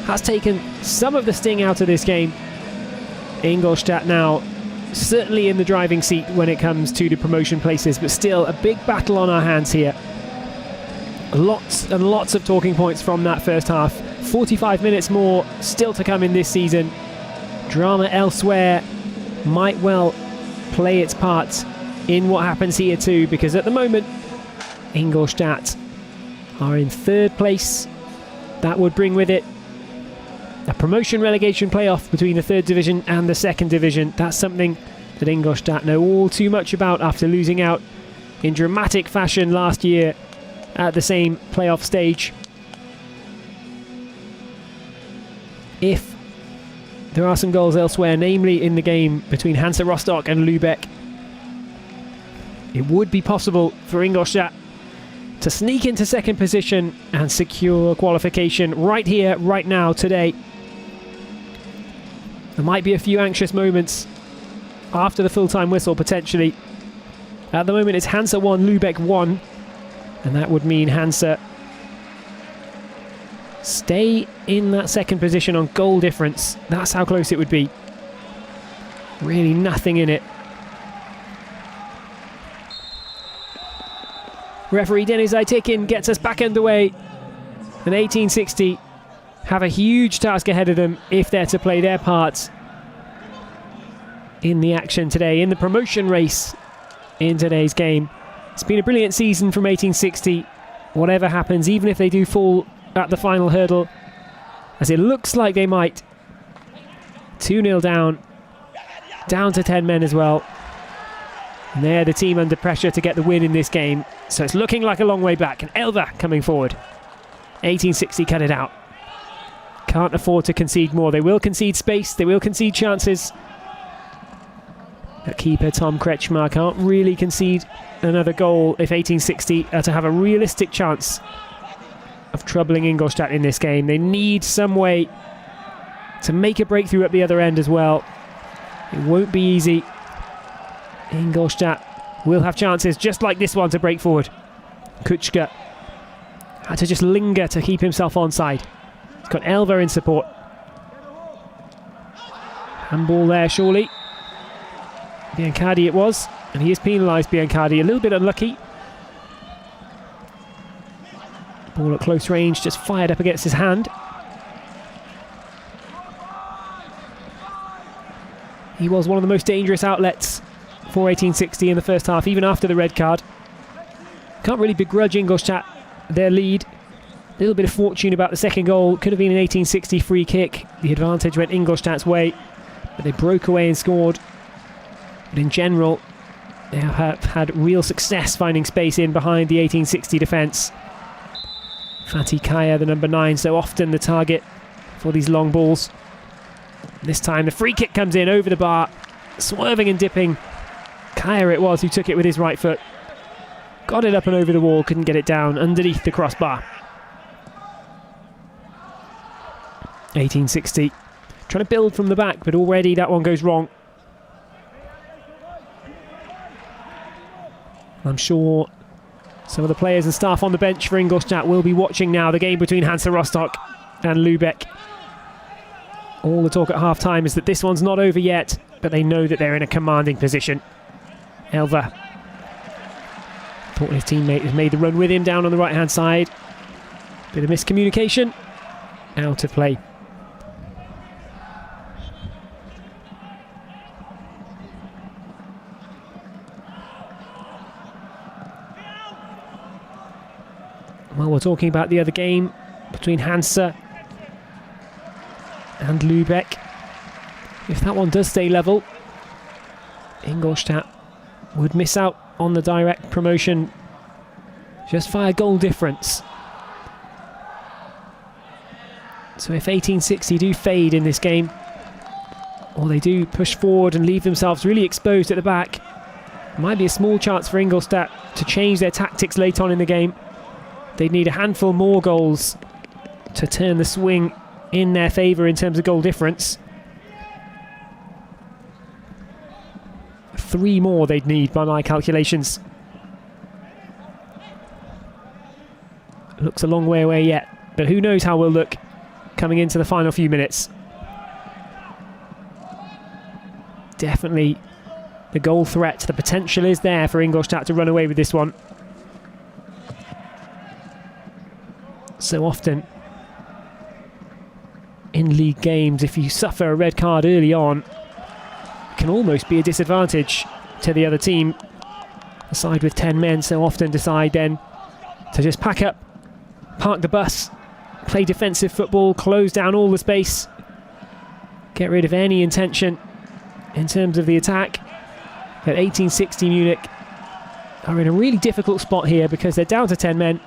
has taken some of the sting out of this game. Ingolstadt now certainly in the driving seat when it comes to the promotion places, but still a big battle on our hands here. Lots and lots of talking points from that first half. 45 minutes more still to come in this season. Drama elsewhere might well play its part in what happens here too, because at the moment Ingolstadt are in third place. That would bring with it a promotion relegation playoff between the third division and the second division. That's something that Ingolstadt know all too much about after losing out in dramatic fashion last year at the same playoff stage. If there are some goals elsewhere, namely in the game between Hansa Rostock and Lübeck, it would be possible for Ingolstadt to sneak into second position and secure qualification right here, right now, today. There might be a few anxious moments after the full-time whistle, potentially. At the moment, it's Hansa 1, Lübeck 1, and that would mean Hansa stay in that second position on goal difference. That's how close it would be. Really nothing in it. Referee Dennis Aytekin gets us back underway, and 1860 have a huge task ahead of them if they're to play their part in the action today, in the promotion race in today's game. It's been a brilliant season from 1860. Whatever happens, even if they do fall at the final hurdle, as it looks like they might. 2-0 down to 10 men as well. And they're the team under pressure to get the win in this game. So it's looking like a long way back. And Elva coming forward. 1860 cut it out. Can't afford to concede more. They will concede space. They will concede chances. But keeper Tom Kretschmar can't really concede another goal if 1860 are to have a realistic chance of troubling Ingolstadt in this game. They need some way to make a breakthrough at the other end as well. It won't be easy. Ingolstadt will have chances just like this one to break forward. Kutschke had to just linger to keep himself onside. He's got Elva in support. Handball there, surely. Biancardi it was, and he is penalised, Biancardi. A little bit unlucky. Ball at close range, just fired up against his hand. He was one of the most dangerous outlets for 1860 in the first half, even after the red card. Can't really begrudge Ingolstadt their lead. A little bit of fortune about the second goal. Could have been an 1860 free kick. The advantage went Ingolstadt's way, but they broke away and scored. But in general, they have had real success finding space in behind the 1860 defence. Fatih Kaya, the number 9, so often the target for these long balls. This time the free kick comes in over the bar, swerving and dipping. Kaya it was who took it with his right foot. Got it up and over the wall, couldn't get it down underneath the crossbar. 1860 trying to build from the back, but already that one goes wrong. I'm sure some of the players and staff on the bench for Ingolstadt will be watching now the game between Hansa Rostock and Lübeck. All the talk at half-time is that this one's not over yet, but they know that they're in a commanding position. Elva thought his teammate has made the run with him down on the right-hand side. Bit of miscommunication. Out of play. Well, we're talking about the other game between Hansa and Lübeck. If that one does stay level, Ingolstadt would miss out on the direct promotion just by a goal difference. So if 1860 do fade in this game, or they do push forward and leave themselves really exposed at the back, it might be a small chance for Ingolstadt to change their tactics late on in the game. They'd need a handful more goals to turn the swing in their favour in terms of goal difference. 3 more they'd need by my calculations. Looks a long way away yet, but who knows how we'll look coming into the final few minutes. Definitely the goal threat, the potential is there for Ingolstadt to run away with this one. So often in league games, if you suffer a red card early on, it can almost be a disadvantage to the other team. The side with 10 men so often decide then to just pack up, park the bus, play defensive football, close down all the space, get rid of any intention in terms of the attack. But 1860 Munich are in a really difficult spot here because they're down to 10 men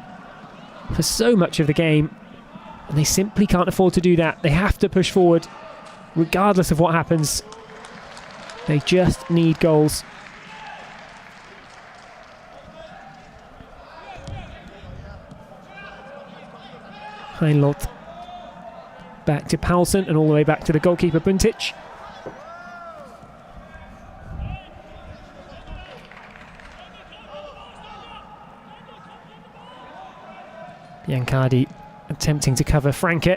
for so much of the game, and they simply can't afford to do that. They have to push forward regardless of what happens. They just need goals. Heinloth back to Paulsen and all the way back to the goalkeeper Buntic. Biancardi attempting to cover Franke.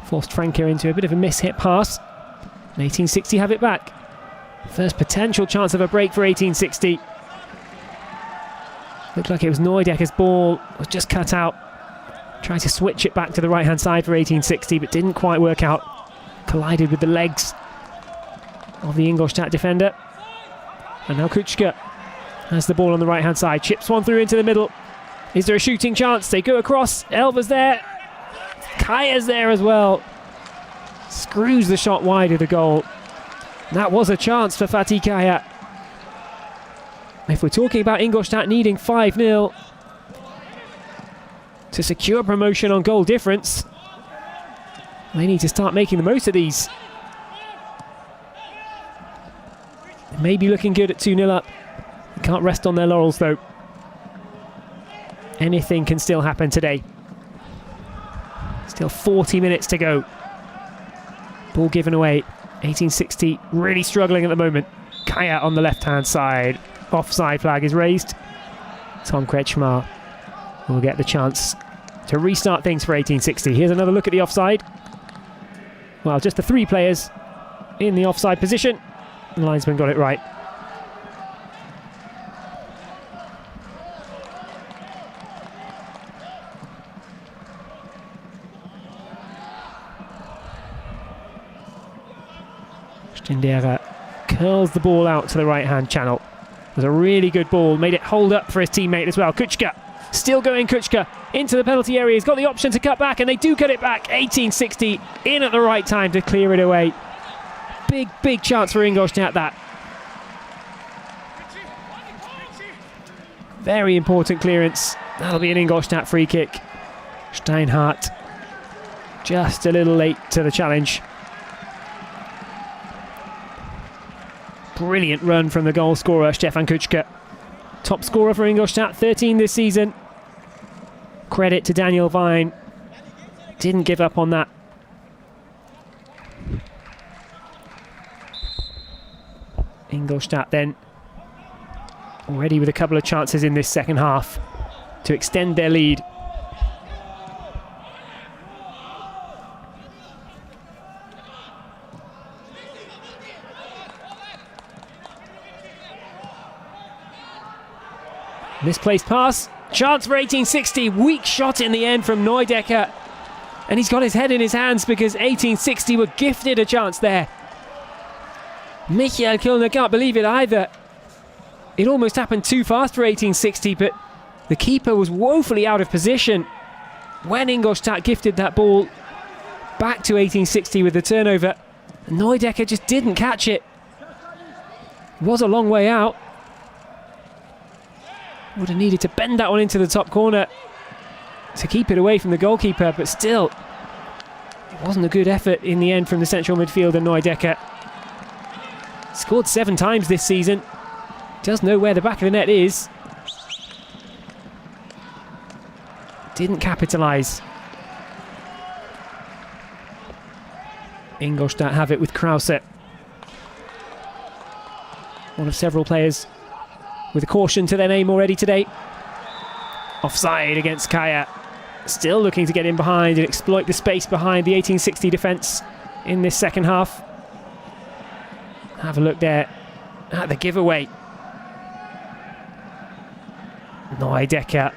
Forced Franke into a bit of a mishit pass. 1860 have it back. First potential chance of a break for 1860. Looked like it was Neudecker's ball, was just cut out. Tried to switch it back to the right hand side for 1860, but didn't quite work out. Collided with the legs of the Ingolstadt defender. And now Kutschke has the ball on the right hand side. Chips one through into the middle. Is there a shooting chance? They go across. Elva's there. Kaya's there as well. Screws the shot wide of the goal. That was a chance for Fatih Kaya. If we're talking about Ingolstadt needing 5-0 to secure promotion on goal difference, they need to start making the most of these. maybe looking good at 2-0 up. Can't rest on their laurels though. Anything can still happen today. Still 40 minutes to go. Ball given away. 1860 really struggling at the moment. Kaya on the left-hand side. Offside flag is raised. Tom Kretschmar will get the chance to restart things for 1860. Here's another look at the offside. Well, just the 3 players in the offside position. The linesman got it right. Stindera curls the ball out to the right-hand channel. It was a really good ball, made it hold up for his teammate as well. Kuchka, still going Kuchka, into the penalty area. He's got the option to cut back, and they do cut it back. 1860 in at the right time to clear it away. Big chance for Ingolstadt, that. Very important clearance. That'll be an Ingolstadt free kick. Steinhardt just a little late to the challenge. Brilliant run from the goal scorer, Stefan Kuchka. Top scorer for Ingolstadt, 13 this season. Credit to Daniel Vine. Didn't give up on that. Ingolstadt then already with a couple of chances in this second half to extend their lead. Misplaced pass, chance for 1860, weak shot in the end from Neudecker, and he's got his head in his hands because 1860 were gifted a chance there. Michael Kilner can't believe it either. It almost happened too fast for 1860, but the keeper was woefully out of position when Ingolstadt gifted that ball back to 1860 with the turnover. Neudecker just didn't catch it. It was a long way out. Would have needed to bend that one into the top corner to keep it away from the goalkeeper, but still, it wasn't a good effort in the end from the central midfielder Neudecker. Scored 7 times this season. Does know where the back of the net is. Didn't capitalise. Ingolstadt have it with Krause. One of several players with a caution to their name already today. Offside against Kaya. Still looking to get in behind and exploit the space behind the 1860 defence in this second half. Have a look there at the giveaway. Neudecker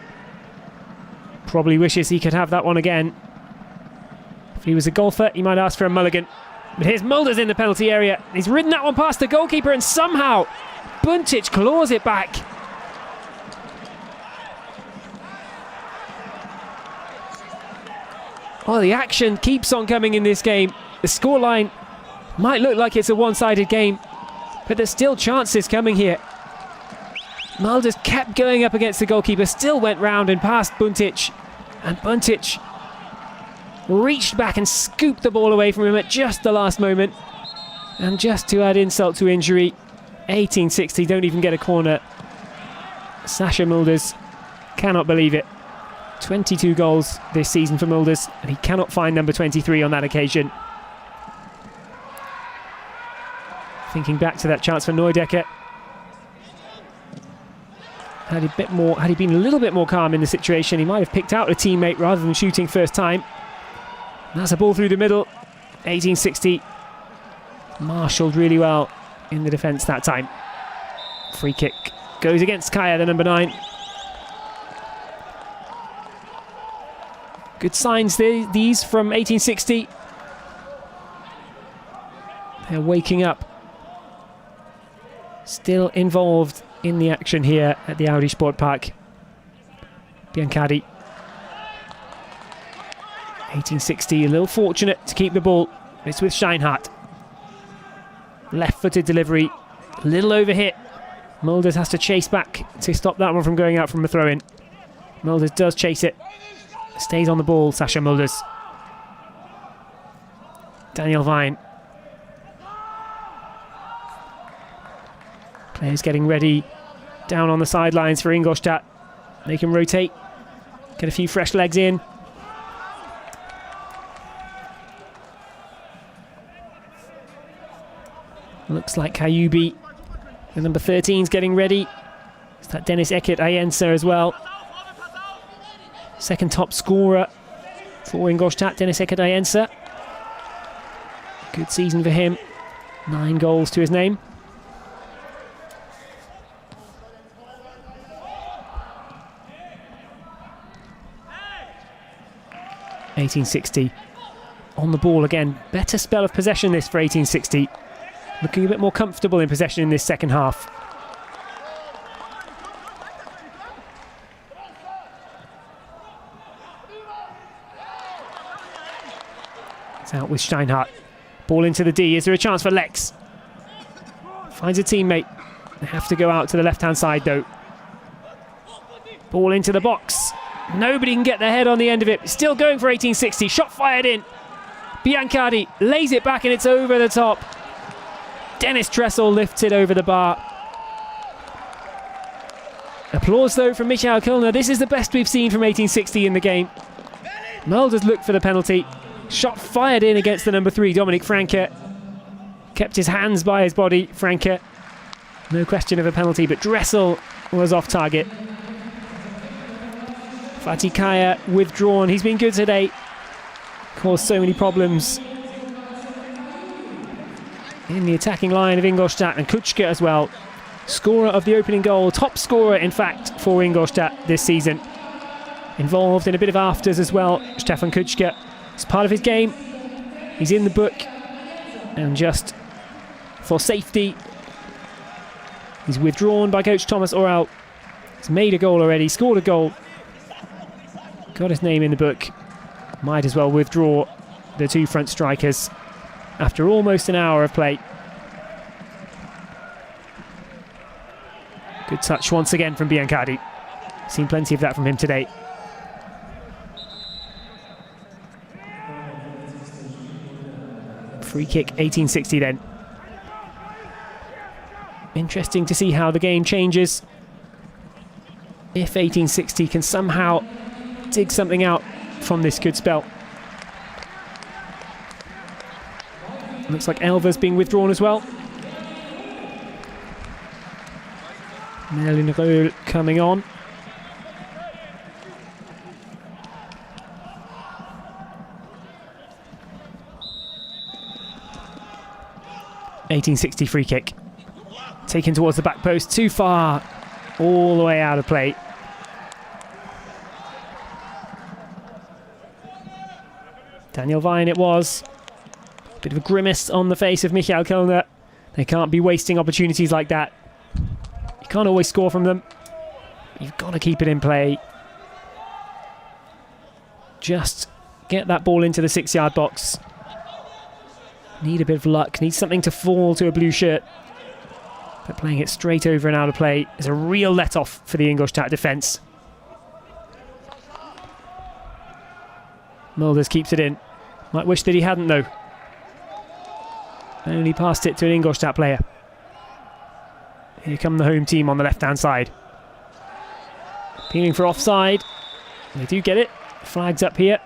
probably wishes he could have that one again. If he was a golfer, he might ask for a mulligan. But here's Mulders in the penalty area. He's ridden that one past the goalkeeper, and somehow Buntic claws it back. Oh, the action keeps on coming in this game. The scoreline might look like it's a one-sided game, but there's still chances coming here. Mulders kept going up against the goalkeeper, still went round and past Buntic, and Buntic reached back and scooped the ball away from him at just the last moment. And just to add insult to injury, 1860 don't even get a corner. Sascha Mulders cannot believe it. 22 goals this season for Mulders, and he cannot find number 23 on that occasion. Thinking back to that chance for Neudecker. Had he been a little bit more calm in the situation, he might have picked out a teammate rather than shooting first time. And that's a ball through the middle. 1860 marshalled really well in the defence that time. Free kick goes against Kaya, the number 9. Good signs these from 1860. They're waking up. Still involved in the action here at the Audi Sport Park. Biancardi. 1860, a little fortunate to keep the ball. It's with Steinhardt. Left-footed delivery, a little overhit. Mulders has to chase back to stop that one from going out from a throw-in. Mulders does chase it. Stays on the ball, Sascha Mulders. Daniel Vine. Players getting ready down on the sidelines for Ingolstadt. They can rotate, get a few fresh legs in. Looks like Kayubi, the number 13's getting ready. It's that Dennis Eckert Ayensa as well. Second top scorer for Ingolstadt, Dennis Eckert Ayensa. Good season for him. 9 goals to his name. (1860) on the ball again. Better spell of possession this for 1860. Looking a bit more comfortable in possession in this second half. It's out with Steinhardt. Ball into the D. Is there a chance for Lex? Finds a teammate. They have to go out to the left-hand side though. Ball into the box. Nobody can get their head on the end of it. Still going for 1860. Shot fired in. Biancardi lays it back and it's over the top. Dennis Tressel lifts it over the bar. Applause though from Michael Kulner. This is the best we've seen from 1860 in the game. Mulders looked for the penalty. Shot fired in against the number 3, Dominik Franke. Kept his hands by his body, Franke. No question of a penalty, but Dressel was off target. Fatih Kaya withdrawn. He's been good today. Caused so many problems in the attacking line of Ingolstadt, and Kuchka as well. Scorer of the opening goal. Top scorer, in fact, for Ingolstadt this season. Involved in a bit of afters as well, Stefan Kuchka. It's part of his game. He's in the book. And just for safety, he's withdrawn by coach Thomas Oral. He's made a goal already, scored a goal. Got his name in the book. Might as well withdraw the 2 front strikers after almost an hour of play. Good touch once again from Biancardi. Seen plenty of that from him today. Free kick, 1860 then. Interesting to see how the game changes. If 1860 can somehow dig something out from this good spell. Looks like Elva's being withdrawn as well. Merlin Röhl coming on. (1860) free kick. Taken towards the back post, too far. All the way out of play. Daniel Vine it was. Bit of a grimace on the face of Michael Kulner. They can't be wasting opportunities like that. You can't always score from them. You've got to keep it in play. Just get that ball into the 6-yard box. Need a bit of luck. Need something to fall to a blue shirt. But playing it straight over and out of play is a real let-off for the Ingolstadt defence. Mulders keeps it in. Might wish that he hadn't though. Only passed it to an Ingolstadt player. Here come the home team on the left-hand side. Appealing for offside. They do get it. Flags up here.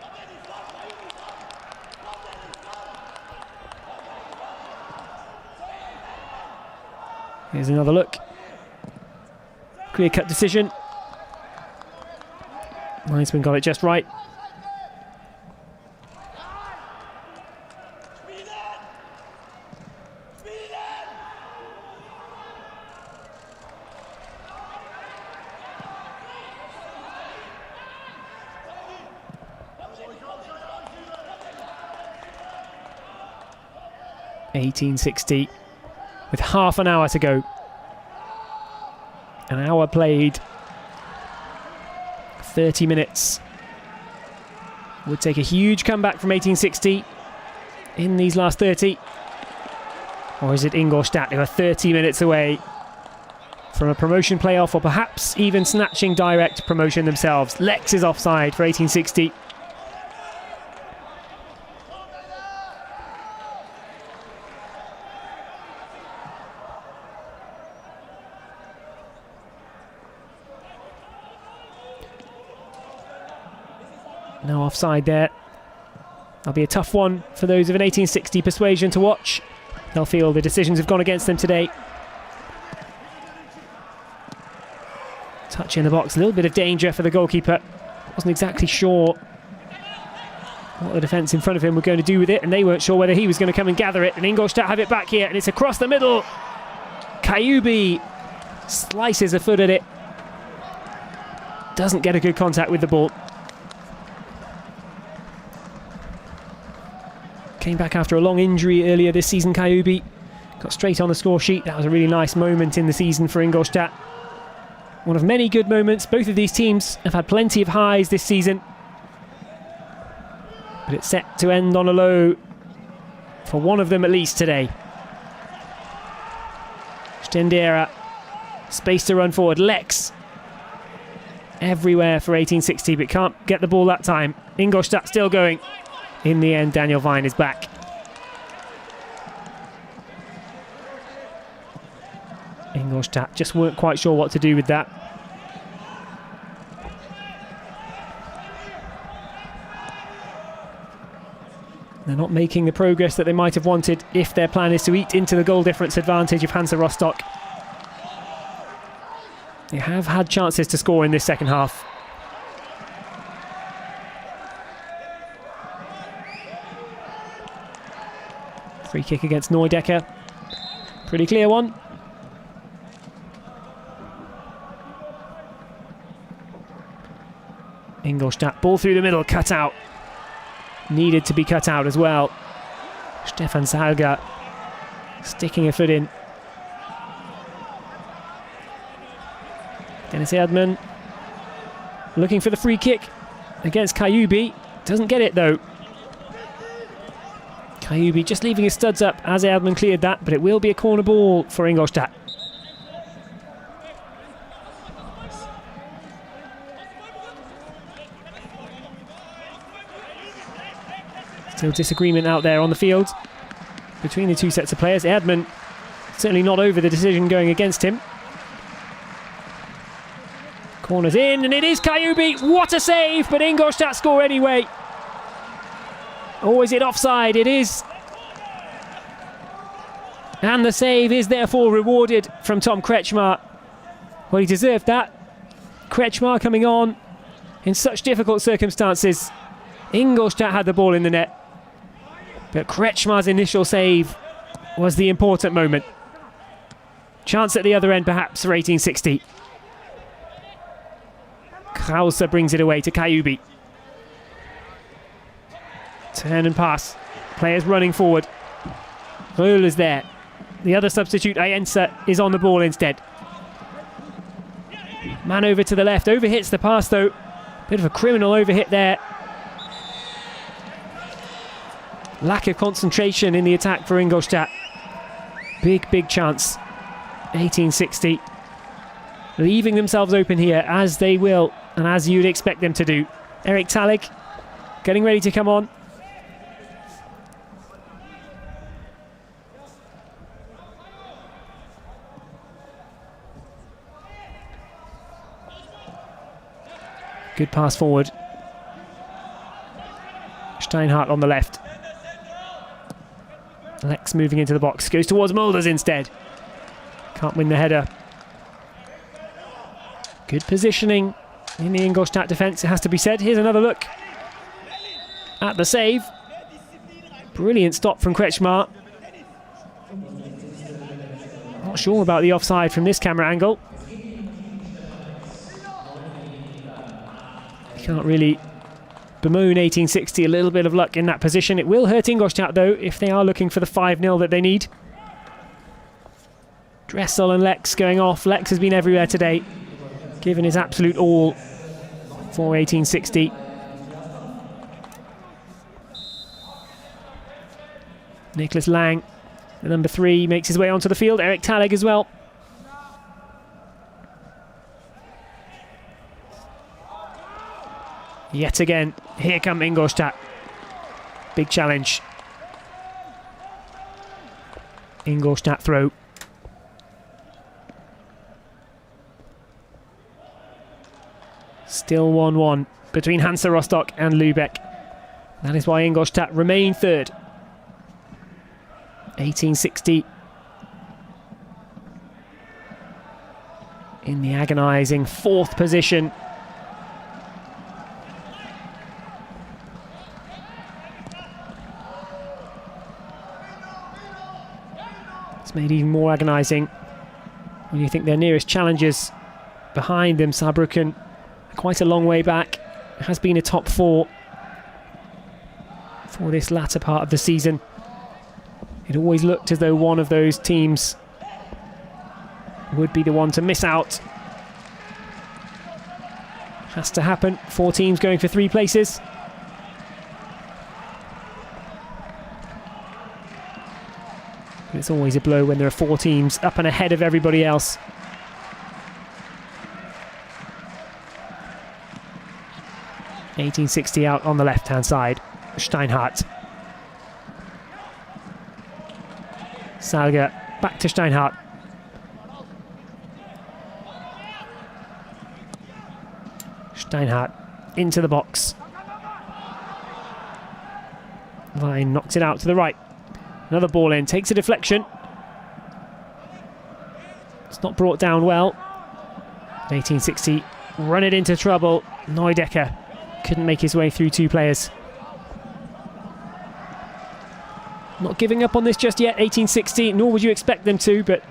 Here's another look. Clear-cut decision. Linesman got it just right. (1860) with half an hour to go. An hour played. 30 minutes. Would take a huge comeback from 1860 in these last 30. Or is it Ingolstadt who are 30 minutes away from a promotion playoff, or perhaps even snatching direct promotion themselves? Lex is offside for 1860. No offside there. That'll be a tough one for those of an 1860 persuasion to watch. They'll feel the decisions have gone against them today. Touch in the box, a little bit of danger for the goalkeeper. Wasn't exactly sure what the defence in front of him were going to do with it, and they weren't sure whether he was going to come and gather it. And Ingolstadt have it back here, and it's across the middle. Kayubi slices a foot at it. Doesn't get a good contact with the ball. Came back after a long injury earlier this season, Kayubi. Got straight on the score sheet. That was a really nice moment in the season for Ingolstadt. One of many good moments. Both of these teams have had plenty of highs this season. But it's set to end on a low for one of them at least today. Stendera. Space to run forward. Lex. Everywhere for 1860, but can't get the ball that time. Ingolstadt still going. In the end, Daniel Vine is back. Ingolstadt just weren't quite sure what to do with that. They're not making the progress that they might have wanted if their plan is to eat into the goal difference advantage of Hansa Rostock. They have had chances to score in this second half. Free kick against Neudecker. Pretty clear one. Ingolstadt, ball through the middle, cut out. Needed to be cut out as well. Stefan Salga sticking a foot in. Dennis Erdmann looking for the free kick against Kayubi. Doesn't get it though. Kayubi just leaving his studs up as Erdmann cleared that, but it will be a corner ball for Ingolstadt. Still disagreement out there on the field between the two sets of players. Erdmann certainly not over the decision going against him. Corners in, and it is Kayubi. What a save, but Ingolstadt score anyway. Or is it offside? It is. And the save is therefore rewarded from Tom Kretschmar. Well, he deserved that. Kretschmar coming on in such difficult circumstances. Ingolstadt had the ball in the net, but Kretschmar's initial save was the important moment. Chance at the other end perhaps for 1860. Krause brings it away to Kayubi. Turn and pass. Players running forward. Röhl is there. The other substitute, Ayensa, is on the ball instead. Man over to the left. Overhits the pass though. Bit of a criminal overhit there. Lack of concentration in the attack for Ingolstadt. Big chance. 1860. Leaving themselves open here, as they will, and as you'd expect them to do. Erik Talik getting ready to come on. Good pass forward. Steinhardt on the left. Lex moving into the box. Goes towards Mulders instead. Can't win the header. Good positioning in the Ingolstadt defence, it has to be said. Here's another look at the save. Brilliant stop from Kretschmar. Not sure about the offside from this camera angle. Can't really bemoan 1860. A little bit of luck in that position. It will hurt Ingolstadt though if they are looking for the 5-0 that they need. Dressel and Lex going off. Lex has been everywhere today, given his absolute all for 1860. Nicholas Lang, the number 3, makes his way onto the field. Erik Talik as well. Yet again, here come Ingolstadt. Big challenge. Ingolstadt throw. Still 1-1 between Hansa Rostock and Lübeck. That is why Ingolstadt remain third. 1860 in the agonising fourth position. It's made even more agonising when you think their nearest challengers behind them, Saarbrücken, quite a long way back. It has been a top four for this latter part of the season. It always looked as though one of those teams would be the one to miss out. Has to happen. 4 teams going for 3 places. But it's always a blow when there are 4 teams up and ahead of everybody else. (1860) out on the left-hand side. Steinhardt. Salga back to Steinhardt. Steinhardt into the box. Vine knocks it out to the right. Another ball in, takes a deflection. It's not brought down well. 1860 run it into trouble. Neudecker couldn't make his way through 2 players. Not giving up on this just yet, 1860, nor would you expect them to, but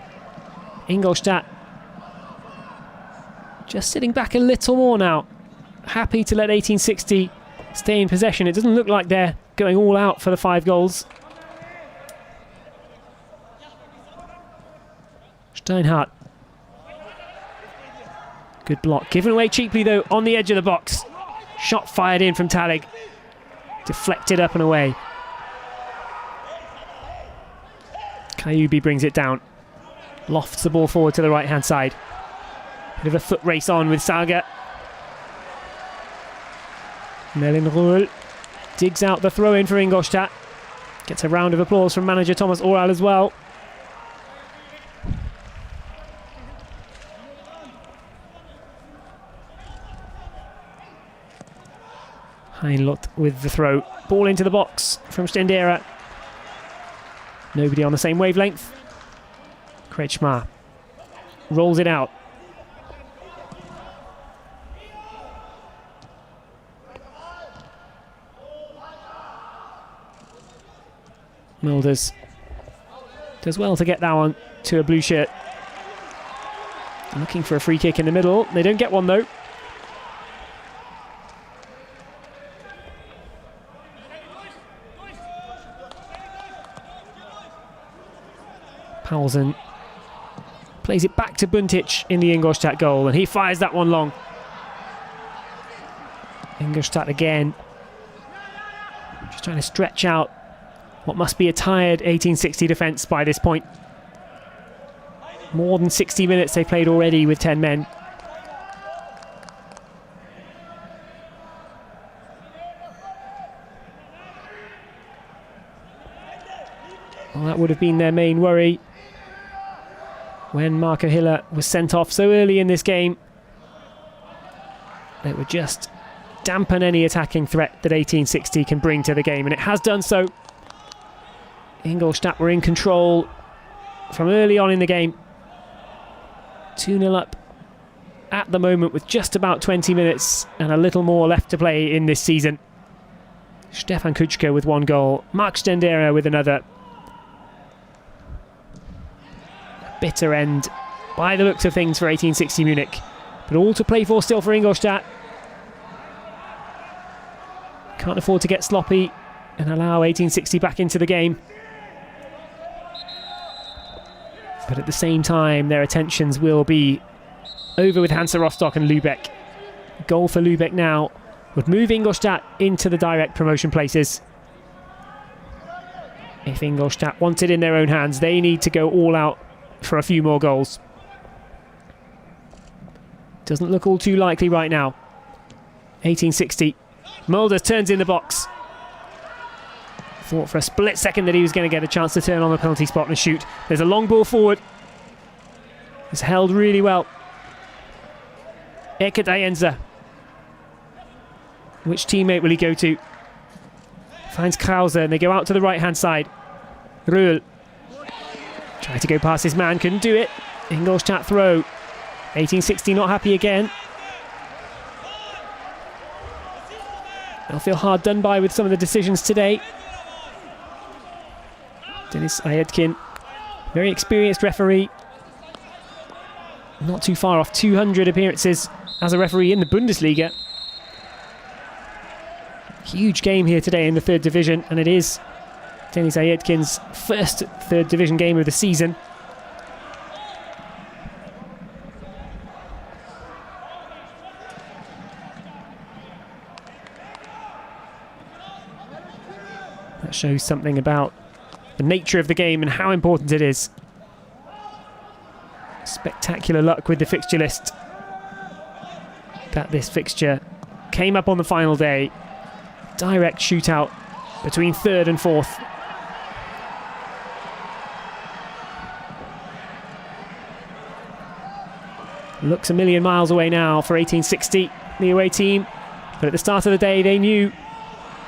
Ingolstadt just sitting back a little more now. Happy to let 1860 stay in possession. It doesn't look like they're going all out for the 5 goals. Steinhardt. Good block. Given away cheaply though on the edge of the box. Shot fired in from Talig. Deflected up and away. Kayubi brings it down. Lofts the ball forward to the right hand side. Bit of a foot race on with Salga. Melin digs out the throw in for Ingolstadt. Gets a round of applause from manager Thomas Oral as well. Heinlott with the throw. Ball into the box from Stendera. Nobody on the same wavelength. Kretschmar rolls it out. Mulders does well to get that one to a blue shirt. Looking for a free kick in the middle. They don't get one though. Paulsen plays it back to Buntic in the Ingolstadt goal, and he fires that one long. Ingolstadt again, just trying to stretch out what must be a tired 1860 defence by this point. More than 60 minutes they played already with 10 men. Well, that would have been their main worry when Marco Hiller was sent off so early in this game. It would just dampen any attacking threat that 1860 can bring to the game, and it has done so. Ingolstadt were in control from early on in the game. 2-0 up at the moment with just about 20 minutes and a little more left to play in this season. Stefan Kuchka with 1 goal, Mark Stendera with another. Bitter end by the looks of things for 1860 Munich, but all to play for still for Ingolstadt. Can't afford to get sloppy and allow 1860 back into the game, but at the same time their attentions will be over with Hansa Rostock and Lübeck. A goal for Lübeck now would move Ingolstadt into the direct promotion places. If Ingolstadt want it in their own hands, they need to go all out for a few more goals. Doesn't look all too likely right now. 1860. Mulders turns in the box. Thought for a split second that he was going to get a chance to turn on the penalty spot and shoot. There's a long ball forward. It's held really well. Eke Dayenza Which teammate will he go to? Finds Krause and they go out to the right-hand side. Rühl. Tried to go past his man, couldn't do it. Ingolstadt throw. 1860 not happy again. They'll feel hard done by with some of the decisions today. Dennis Ayedkin, very experienced referee. Not too far off 200 appearances as a referee in the Bundesliga. Huge game here today in the third division, and it is Dennis Ayedkin's first third division game of the season. That shows something about the nature of the game and how important it is. Spectacular luck with the fixture list that this fixture came up on the final day. Direct shootout between third and fourth. Looks a million miles away now for 1860, the away team. But at the start of the day, they knew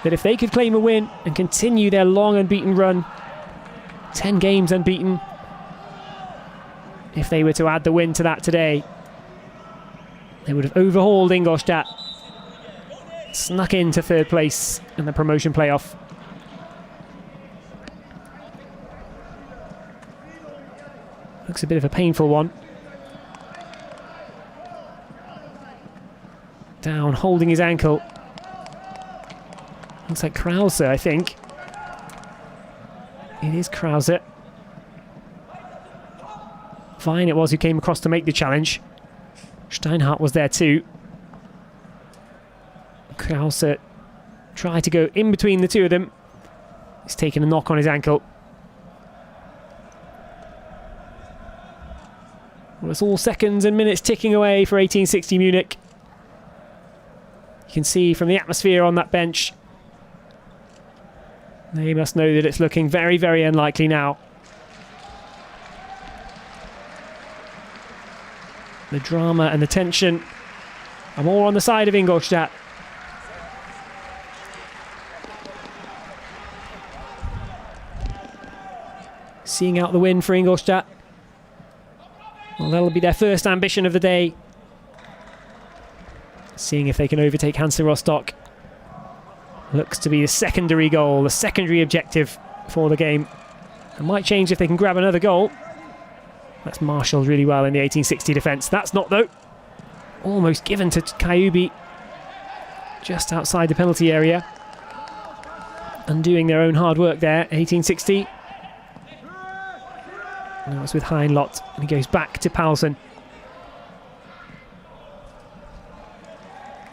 that if they could claim a win and continue their long unbeaten run, 10 games unbeaten, if they were to add the win to that today, they would have overhauled Ingolstadt, snuck into third place in the promotion playoff. Looks a bit of a painful one. Down, holding his ankle. Looks like Krause, I think. It is Krause. Vine it was who came across to make the challenge. Steinhardt was there too. Krause tried to go in between the two of them. He's taken a knock on his ankle. Well, it's all seconds and minutes ticking away for 1860 Munich. You can see from the atmosphere on that bench, they must know that it's looking very, very unlikely now. The drama and the tension are more on the side of Ingolstadt. Seeing out the win for Ingolstadt. Well, that'll be their first ambition of the day. Seeing if they can overtake Hansa Rostock. Looks to be the secondary goal, the secondary objective for the game. It might change if they can grab another goal. That's marshalled really well in the 1860 defence. That's not, though. Almost given to Kayubi. Just outside the penalty area. Undoing their own hard work there, 1860. Now it's with Heinlott, and he goes back to Paulsen.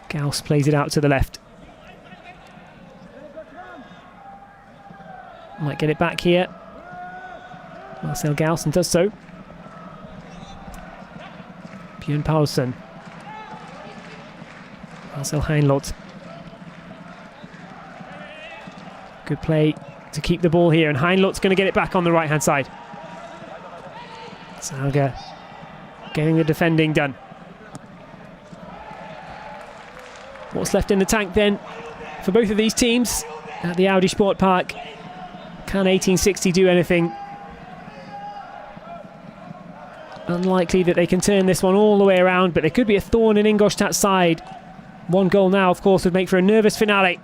Gauss plays it out to the left. Might get it back here. Marcel Gauss, and does so. Björn Paulsen. Marcel Heinlott. Good play to keep the ball here, and Heinlott's going to get it back on the right-hand side. Salga getting the defending done. What's left in the tank then for both of these teams at the Audi Sport Park? Can 1860 do anything? Unlikely that they can turn this one all the way around, but there could be a thorn in Ingolstadt's side. One goal now, of course, would make for a nervous finale.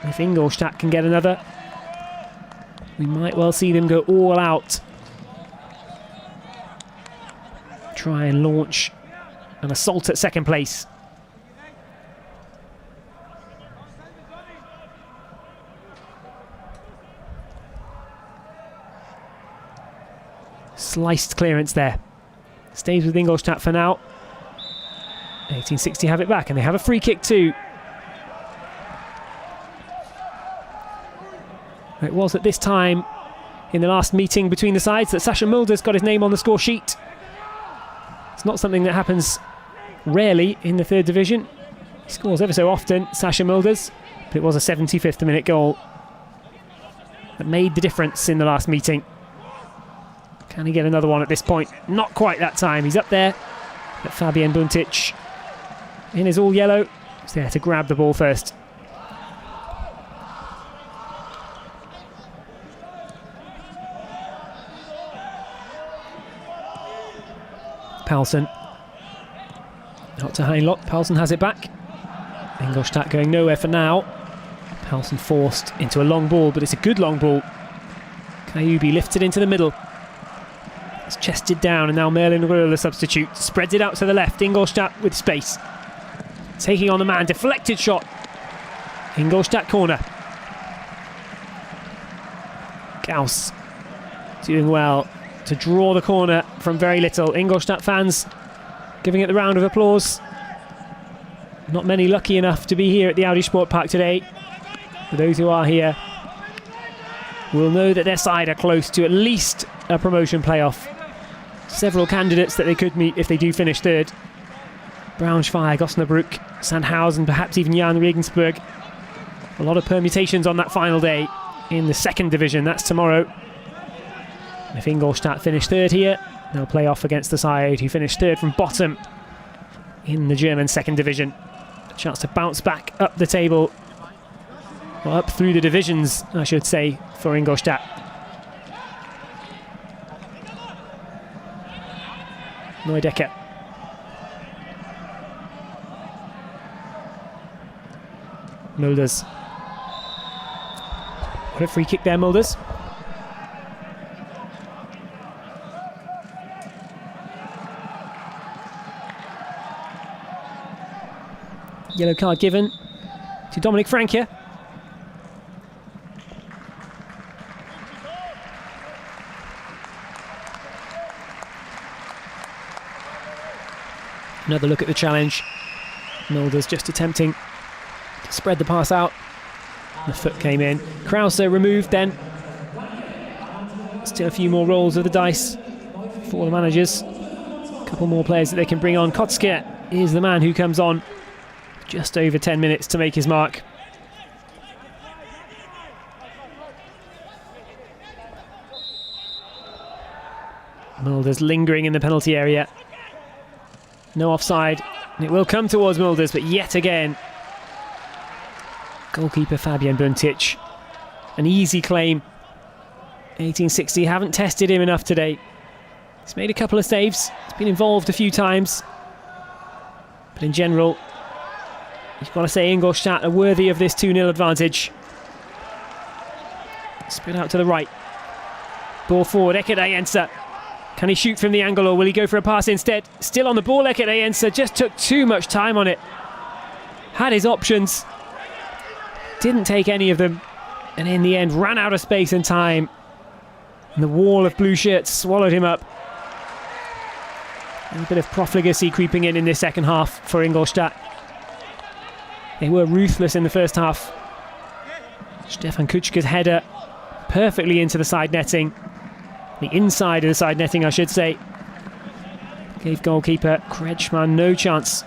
If Ingolstadt can get another, we might well see them go all out. Try and launch an assault at second place. Sliced clearance there. Stays with Ingolstadt for now. 1860 have it back, and they have a free kick too. It was at this time in the last meeting between the sides that Sascha Mulder's got his name on the score sheet. It's not something that happens rarely in the third division. He scores ever so often, Sascha Mulders, but it was a 75th minute goal that made the difference in the last meeting. Can he get another one at this point? Not quite that time. He's up there, But Fabian Buntic, in his all yellow, is there to grab the ball first. Paulsen. Not to Heinlock. Paulsen has it back. Ingolstadt going nowhere for now. Paulsen forced into a long ball, but it's a good long ball. Kayubi lifted into the middle. It's chested down, and now Merlin Röhl, the substitute, spreads it out to the left. Ingolstadt with space. Taking on the man. Deflected shot. Ingolstadt corner. Gauss doing well to draw the corner from very little. Ingolstadt fans giving it the round of applause. Not many lucky enough to be here at the Audi Sportpark today. For those who are here will know that their side are close to at least a promotion playoff. Several candidates that they could meet if they do finish third. Braunschweig, Osnabrück, Sandhausen, perhaps even Jan Regensburg. A lot of permutations on that final day in the second division. That's tomorrow. If Ingolstadt finish third here, they'll play off against the side who finished third from bottom in the German second division. A chance to bounce back up the table, or up through the divisions, I should say, for Ingolstadt. Neudecker. Mulders. What a free kick there, Mulders. Yellow card given to Dominik Franke. Another look at the challenge. Mulders just attempting to spread the pass out. The foot came in. Krause removed then. Still a few more rolls of the dice for the managers. A couple more players that they can bring on. Kotzke is the man who comes on. Just over 10 minutes to make his mark. Mulders lingering in the penalty area. No offside. It will come towards Mulders, but yet again, goalkeeper Fabian Buntic. An easy claim. 1860 haven't tested him enough today. He's made a couple of saves. He's been involved a few times. But in general, you've got to say Ingolstadt are worthy of this 2-0 advantage. Spin out to the right. Ball forward, Ekert Ayensa. Can he shoot from the angle, or will he go for a pass instead? Still on the ball, Ekert Ayensa just took too much time on it. Had his options. Didn't take any of them. And in the end, ran out of space and time. And the wall of blue shirts swallowed him up. A bit of profligacy creeping in this second half for Ingolstadt. They were ruthless in the first half. Stefan Kutschke's header perfectly into the side netting. The inside of the side netting, I should say. Gave goalkeeper Kretschmann no chance.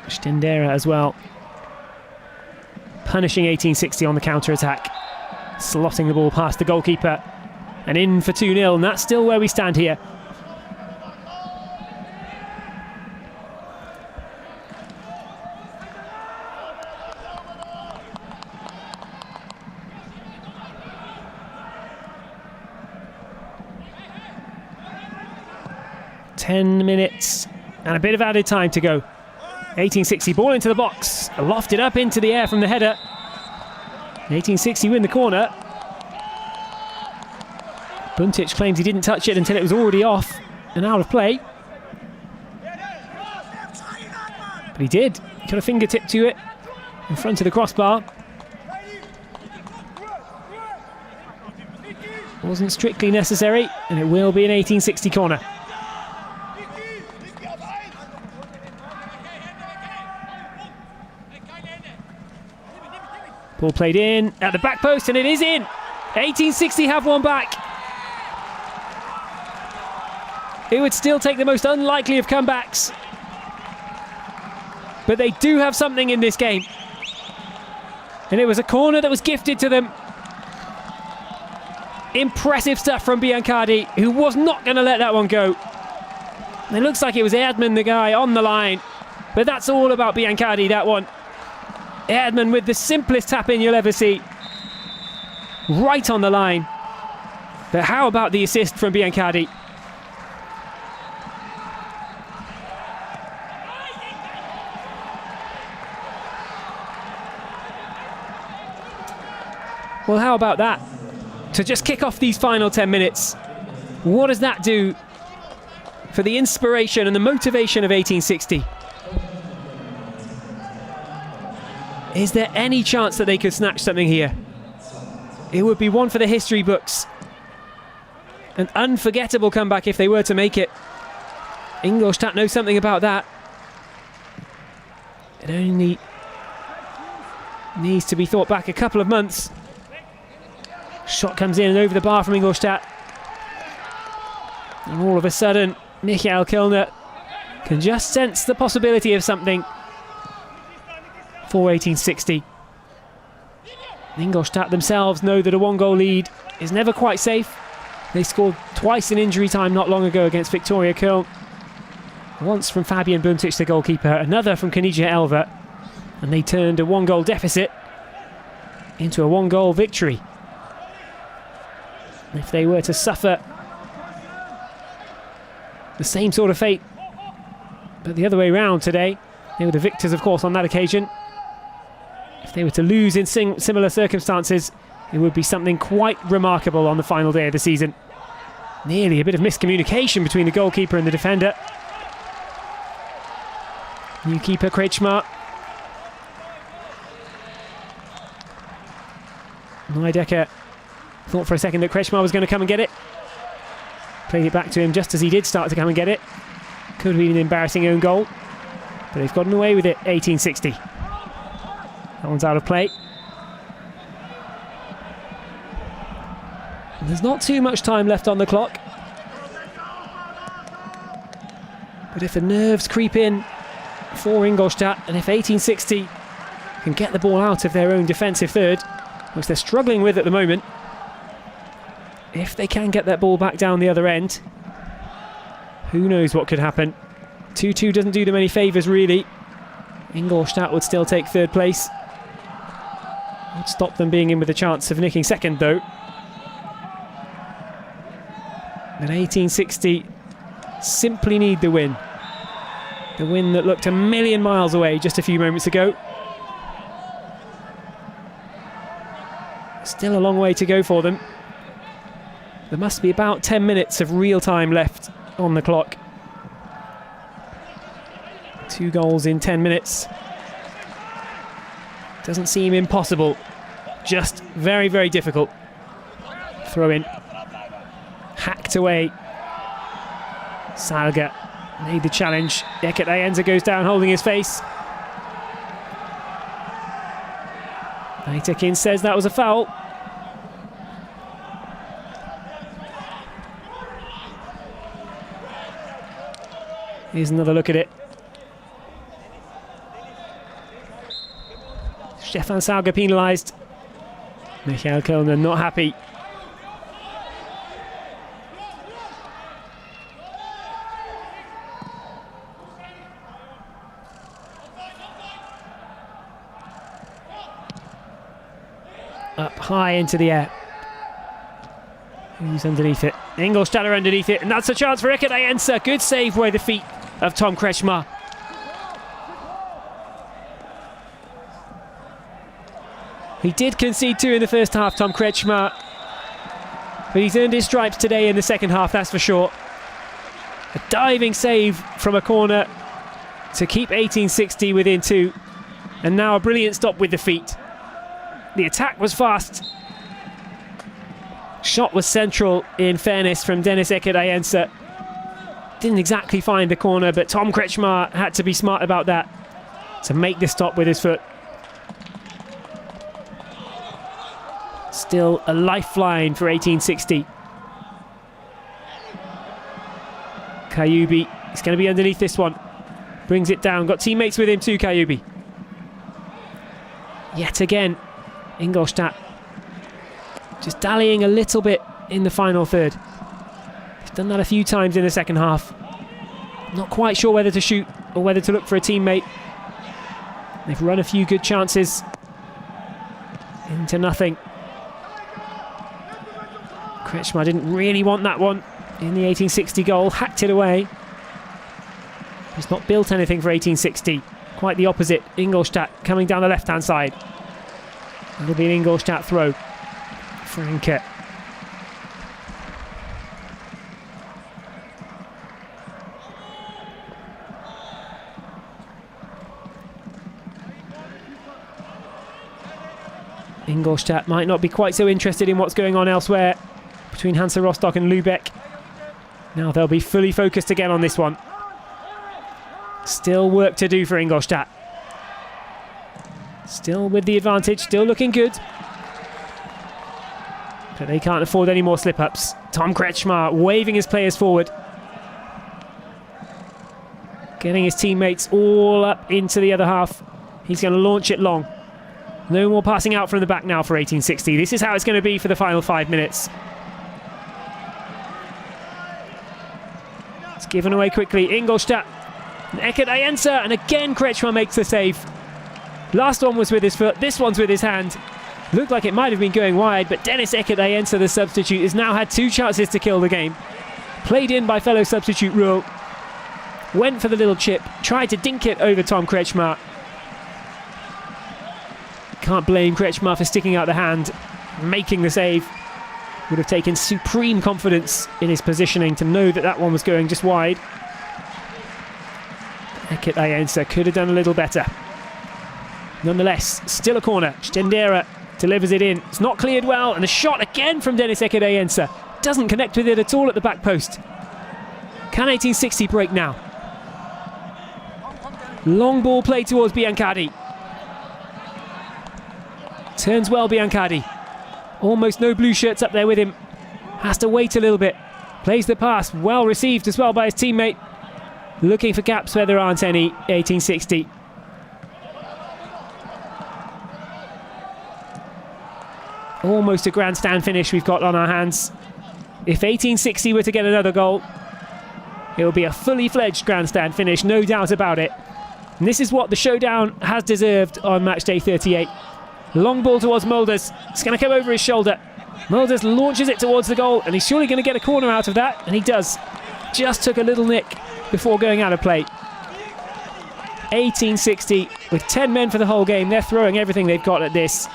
Stendera as well. Punishing 1860 on the counter-attack. Slotting the ball past the goalkeeper. And in for 2-0, and that's still where we stand here. Ten minutes and a bit of added time to go. 1860 ball into the box, lofted up into the air from the header. 1860 win the corner. Buntic claims he didn't touch it until it was already off and out of play. But he did. He got a fingertip to it in front of the crossbar. Wasn't strictly necessary, and it will be an 1860 corner. Ball played in at the back post, and it is in. 1860 have one back. It would still take the most unlikely of comebacks, but they do have something in this game. And it was a corner that was gifted to them. Impressive stuff from Biancardi, who was not going to let that one go. It looks like it was Erdmann, the guy on the line, but that's all about Biancardi, that one. Erdmann with the simplest tap-in you'll ever see. Right on the line. But how about the assist from Biancardi? Well, how about that? To just kick off these final 10 minutes. What does that do for the inspiration and the motivation of 1860? Is there any chance that they could snatch something here? It would be one for the history books. An unforgettable comeback if they were to make it. Ingolstadt knows something about that. It only needs to be thought back a couple of months. Shot comes in and over the bar from Ingolstadt. And all of a sudden, Michael Kilner can just sense the possibility of something for 1860. Ingolstadt themselves know that a one-goal lead is never quite safe. They scored twice in injury time not long ago against Victoria Köln. Once from Fabian Buntic, the goalkeeper, another from Kanija Elver. And they turned a one-goal deficit into a one-goal victory. If they were to suffer the same sort of fate, but the other way round today, they were the victors, of course, on that occasion. If they were to lose in similar circumstances, it would be something quite remarkable on the final day of the season. Nearly a bit of miscommunication between the goalkeeper and the defender. New keeper Kretschmar. Neudecker thought for a second that Kretschmar was going to come and get it. Played it back to him just as he did start to come and get it. Could have been an embarrassing own goal, but they've gotten away with it. 1860. That one's out of play. There's not too much time left on the clock, but if the nerves creep in for Ingolstadt, and if 1860 can get the ball out of their own defensive third, which they're struggling with at the moment, if they can get that ball back down the other end, who knows what could happen. 2-2 doesn't do them any favours, really. Ingolstadt would still take third place. Would stop them being in with a chance of nicking second, though. But 1860 simply need the win. The win that looked a million miles away just a few moments ago. Still a long way to go for them. There must be about 10 minutes of real time left on the clock. 2 goals in 10 minutes. Doesn't seem impossible. Just very, very difficult. Throw in. Hacked away. Salga made the challenge. Eckert Ayenza goes down holding his face. Aitekin says that was a foul. Here's another look at it. Stefan Salga penalised. Michael Kölner not happy. Up high into the air. Who's underneath it? Ingolstadt are underneath it, and that's a chance for Eckert Ayenza. Good save by the feet of Tom Kretschmar. He did concede 2 in the first half, Tom Kretschmar, but he's earned his stripes today in the second half, that's for sure. A diving save from a corner to keep 1860 within 2, and now a brilliant stop with the feet. The attack was fast. Shot was central, in fairness, from Dennis Eckert Ayenza. Didn't exactly find the corner, but Tom Kretschmar had to be smart about that to make the stop with his foot. Still a lifeline for 1860. Kayubi is going to be underneath this one. Brings it down. Got teammates with him too, Kayubi. Yet again, Ingolstadt just dallying a little bit in the final third. He's done that a few times in the second half. Not quite sure whether to shoot or whether to look for a teammate. They've run a few good chances into nothing. Kretschmer didn't really want that one in the 1860 goal, hacked it away. He's not built anything for 1860. Quite the opposite. Ingolstadt coming down the left-hand side. It'll be an Ingolstadt throw. Franke. Ingolstadt might not be quite so interested in what's going on elsewhere between Hansa Rostock and Lübeck. Now they'll be fully focused again on this one. Still work to do for Ingolstadt. Still with the advantage, still looking good. But they can't afford any more slip-ups. Tom Kretschmer waving his players forward. Getting his teammates all up into the other half. He's going to launch it long. No more passing out from the back now for 1860. This is how it's going to be for the final 5 minutes. It's given away quickly. Ingolstadt. Eckert Ayensa, and again Kretschmer makes the save. Last one was with his foot, this one's with his hand. Looked like it might have been going wide, but Dennis Eckert Ayensa, the substitute, has now had 2 chances to kill the game. Played in by fellow substitute Ruhl. Went for the little chip, tried to dink it over Tom Kretschmer. Can't blame Kretschmer for sticking out the hand, making the save. Would have taken supreme confidence in his positioning to know that that one was going just wide. Eckert Ayensa could have done a little better. Nonetheless, still a corner. Stendera delivers it in. It's not cleared well, and a shot again from Dennis Eckert Ayensa. Doesn't connect with it at all at the back post. Can 1860 break now? Long ball play towards Biancardi. Turns well, Biancardi. Almost no blue shirts up there with him. Has to wait a little bit. Plays the pass. Well received as well by his teammate. Looking for gaps where there aren't any, 1860. Almost a grandstand finish we've got on our hands. If 1860 were to get another goal, it will be a fully fledged grandstand finish, no doubt about it. And this is what the showdown has deserved on Matchday 38. Long ball towards Mulders. It's going to come over his shoulder. Mulders launches it towards the goal, and he's surely going to get a corner out of that, and he does. Just took a little nick before going out of play. 1860 with 10 men for the whole game. They're throwing everything they've got at this.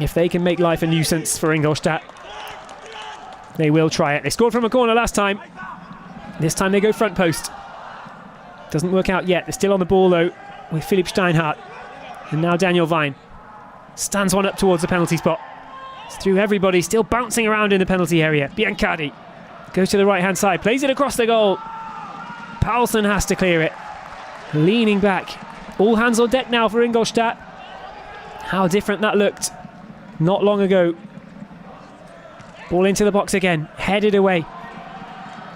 If they can make life a nuisance for Ingolstadt, they will try it. They scored from a corner last time. This time they go front post. Doesn't work out yet. They're still on the ball though with Philipp Steinhardt. And now Daniel Wein stands one up towards the penalty spot. It's through everybody, still bouncing around in the penalty area. Biancardi goes to the right hand side, plays it across the goal. Paulsen has to clear it. Leaning back. All hands on deck now for Ingolstadt. How different that looked not long ago. Ball into the box again, headed away.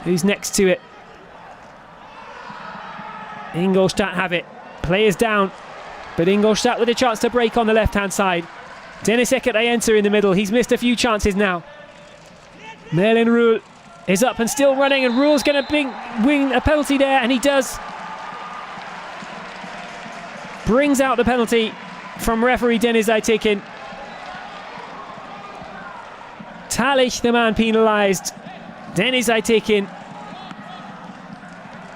Who's next to it? Ingolstadt have it. Players down, but Ingolstadt with a chance to break on the left-hand side. Dennis Eckert Ayensa in the middle. He's missed a few chances now. Merlin Ruhl is up and still running, and Ruhl's going to win a penalty there, and he does. Brings out the penalty from referee Deniz Aytekin. Talich, the man penalised. Deniz Aytekin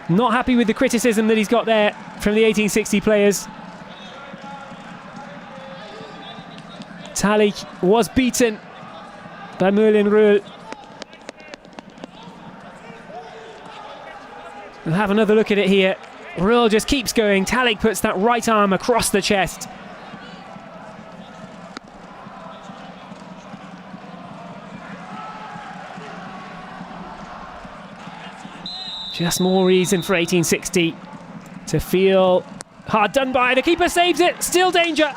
not happy with the criticism that he's got there from the 1860 players. Talich was beaten by Merlin Ruhl. We'll have another look at it here. Ruhl just keeps going. Talich puts that right arm across the chest. Just more reason for 1860 to feel hard done by. The keeper saves it. Still danger.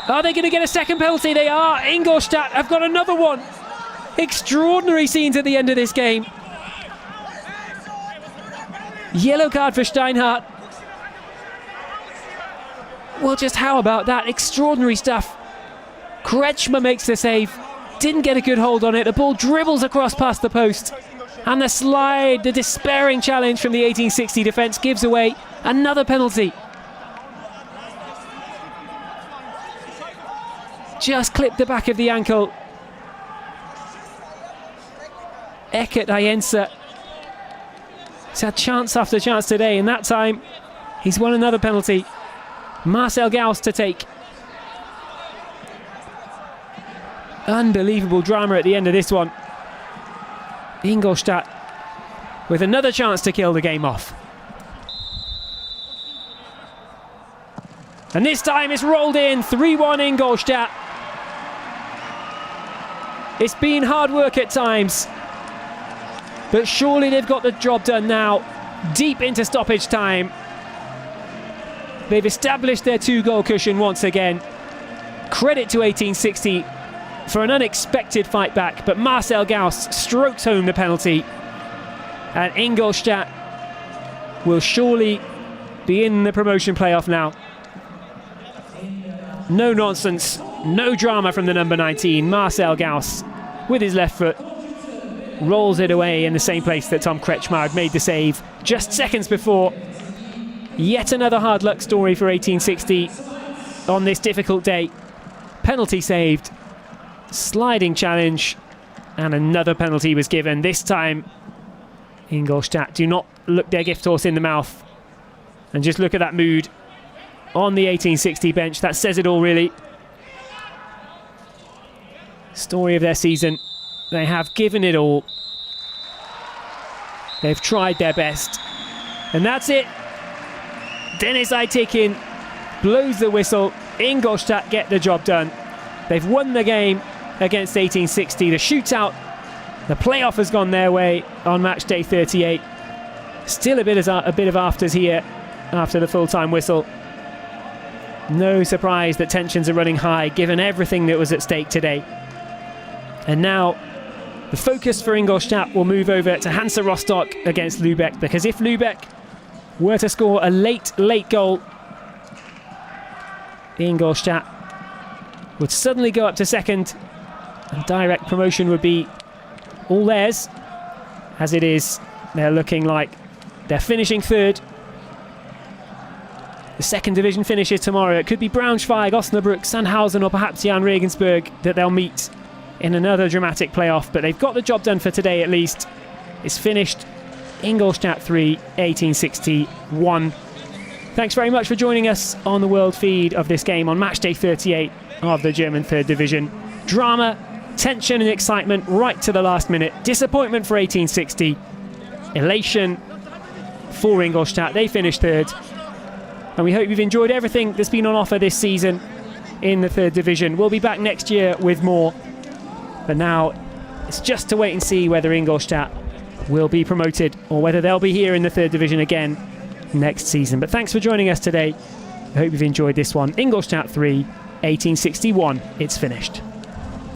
Are they going to get a second penalty? They are. Ingolstadt have got another one. Extraordinary scenes at the end of this game. Yellow card for Steinhardt. Well, just how about that? Extraordinary stuff. Kretschmer makes the save. didn't get a good hold on it. The ball dribbles across past the post. And the slide, the despairing challenge from the 1860 defence gives away another penalty. Just clipped the back of the ankle. Eckert Ayensa. He's had chance after chance today, and that time he's won another penalty. Marcel Gauss to take. Unbelievable drama at the end of this one. Ingolstadt with another chance to kill the game off. And this time it's rolled in, 3-1 Ingolstadt. It's been hard work at times, but surely they've got the job done now. Deep into stoppage time. They've established their 2-goal cushion once again. Credit to 1860 for an unexpected fight back, but Marcel Gauss strokes home the penalty. And Ingolstadt will surely be in the promotion playoff now. No nonsense, no drama from the number 19. Marcel Gauss, with his left foot, rolls it away in the same place that Tom Kretschmar had made the save just seconds before. Yet another hard luck story for 1860 on this difficult day. Penalty saved, sliding challenge, and another penalty was given. This time Ingolstadt do not look their gift horse in the mouth, and just look at that mood on the 1860 bench. That says it all, really. Story of their season. They have given it all. They've tried their best, and that's it. Dennis Aytekin blows the whistle. Ingolstadt get the job done. They've won the game against 1860. The shootout, the playoff has gone their way on match day 38. Still a bit of afters here after the full-time whistle. No surprise that tensions are running high given everything that was at stake today. And now the focus for Ingolstadt will move over to Hansa Rostock against Lübeck, because if Lübeck were to score a late goal, Ingolstadt would suddenly go up to second, and direct promotion would be all theirs. As it is, they're looking like they're finishing third. The second division finishes tomorrow. It could be Braunschweig, Osnabrück, Sandhausen, or perhaps Jan Regensburg that they'll meet in another dramatic playoff, but they've got the job done for today at least. It's finished Ingolstadt 3, 1860 1. Thanks very much for joining us on the world feed of this game on match day 38 of the German third division. Drama, tension and excitement right to the last minute. Disappointment for 1860. Elation for Ingolstadt. They finished third. And we hope you've enjoyed everything that's been on offer this season in the third division. We'll be back next year with more. But now it's just to wait and see whether Ingolstadt will be promoted or whether they'll be here in the third division again next season. But thanks for joining us today. I hope you've enjoyed this one. Ingolstadt 3, 1861. It's finished.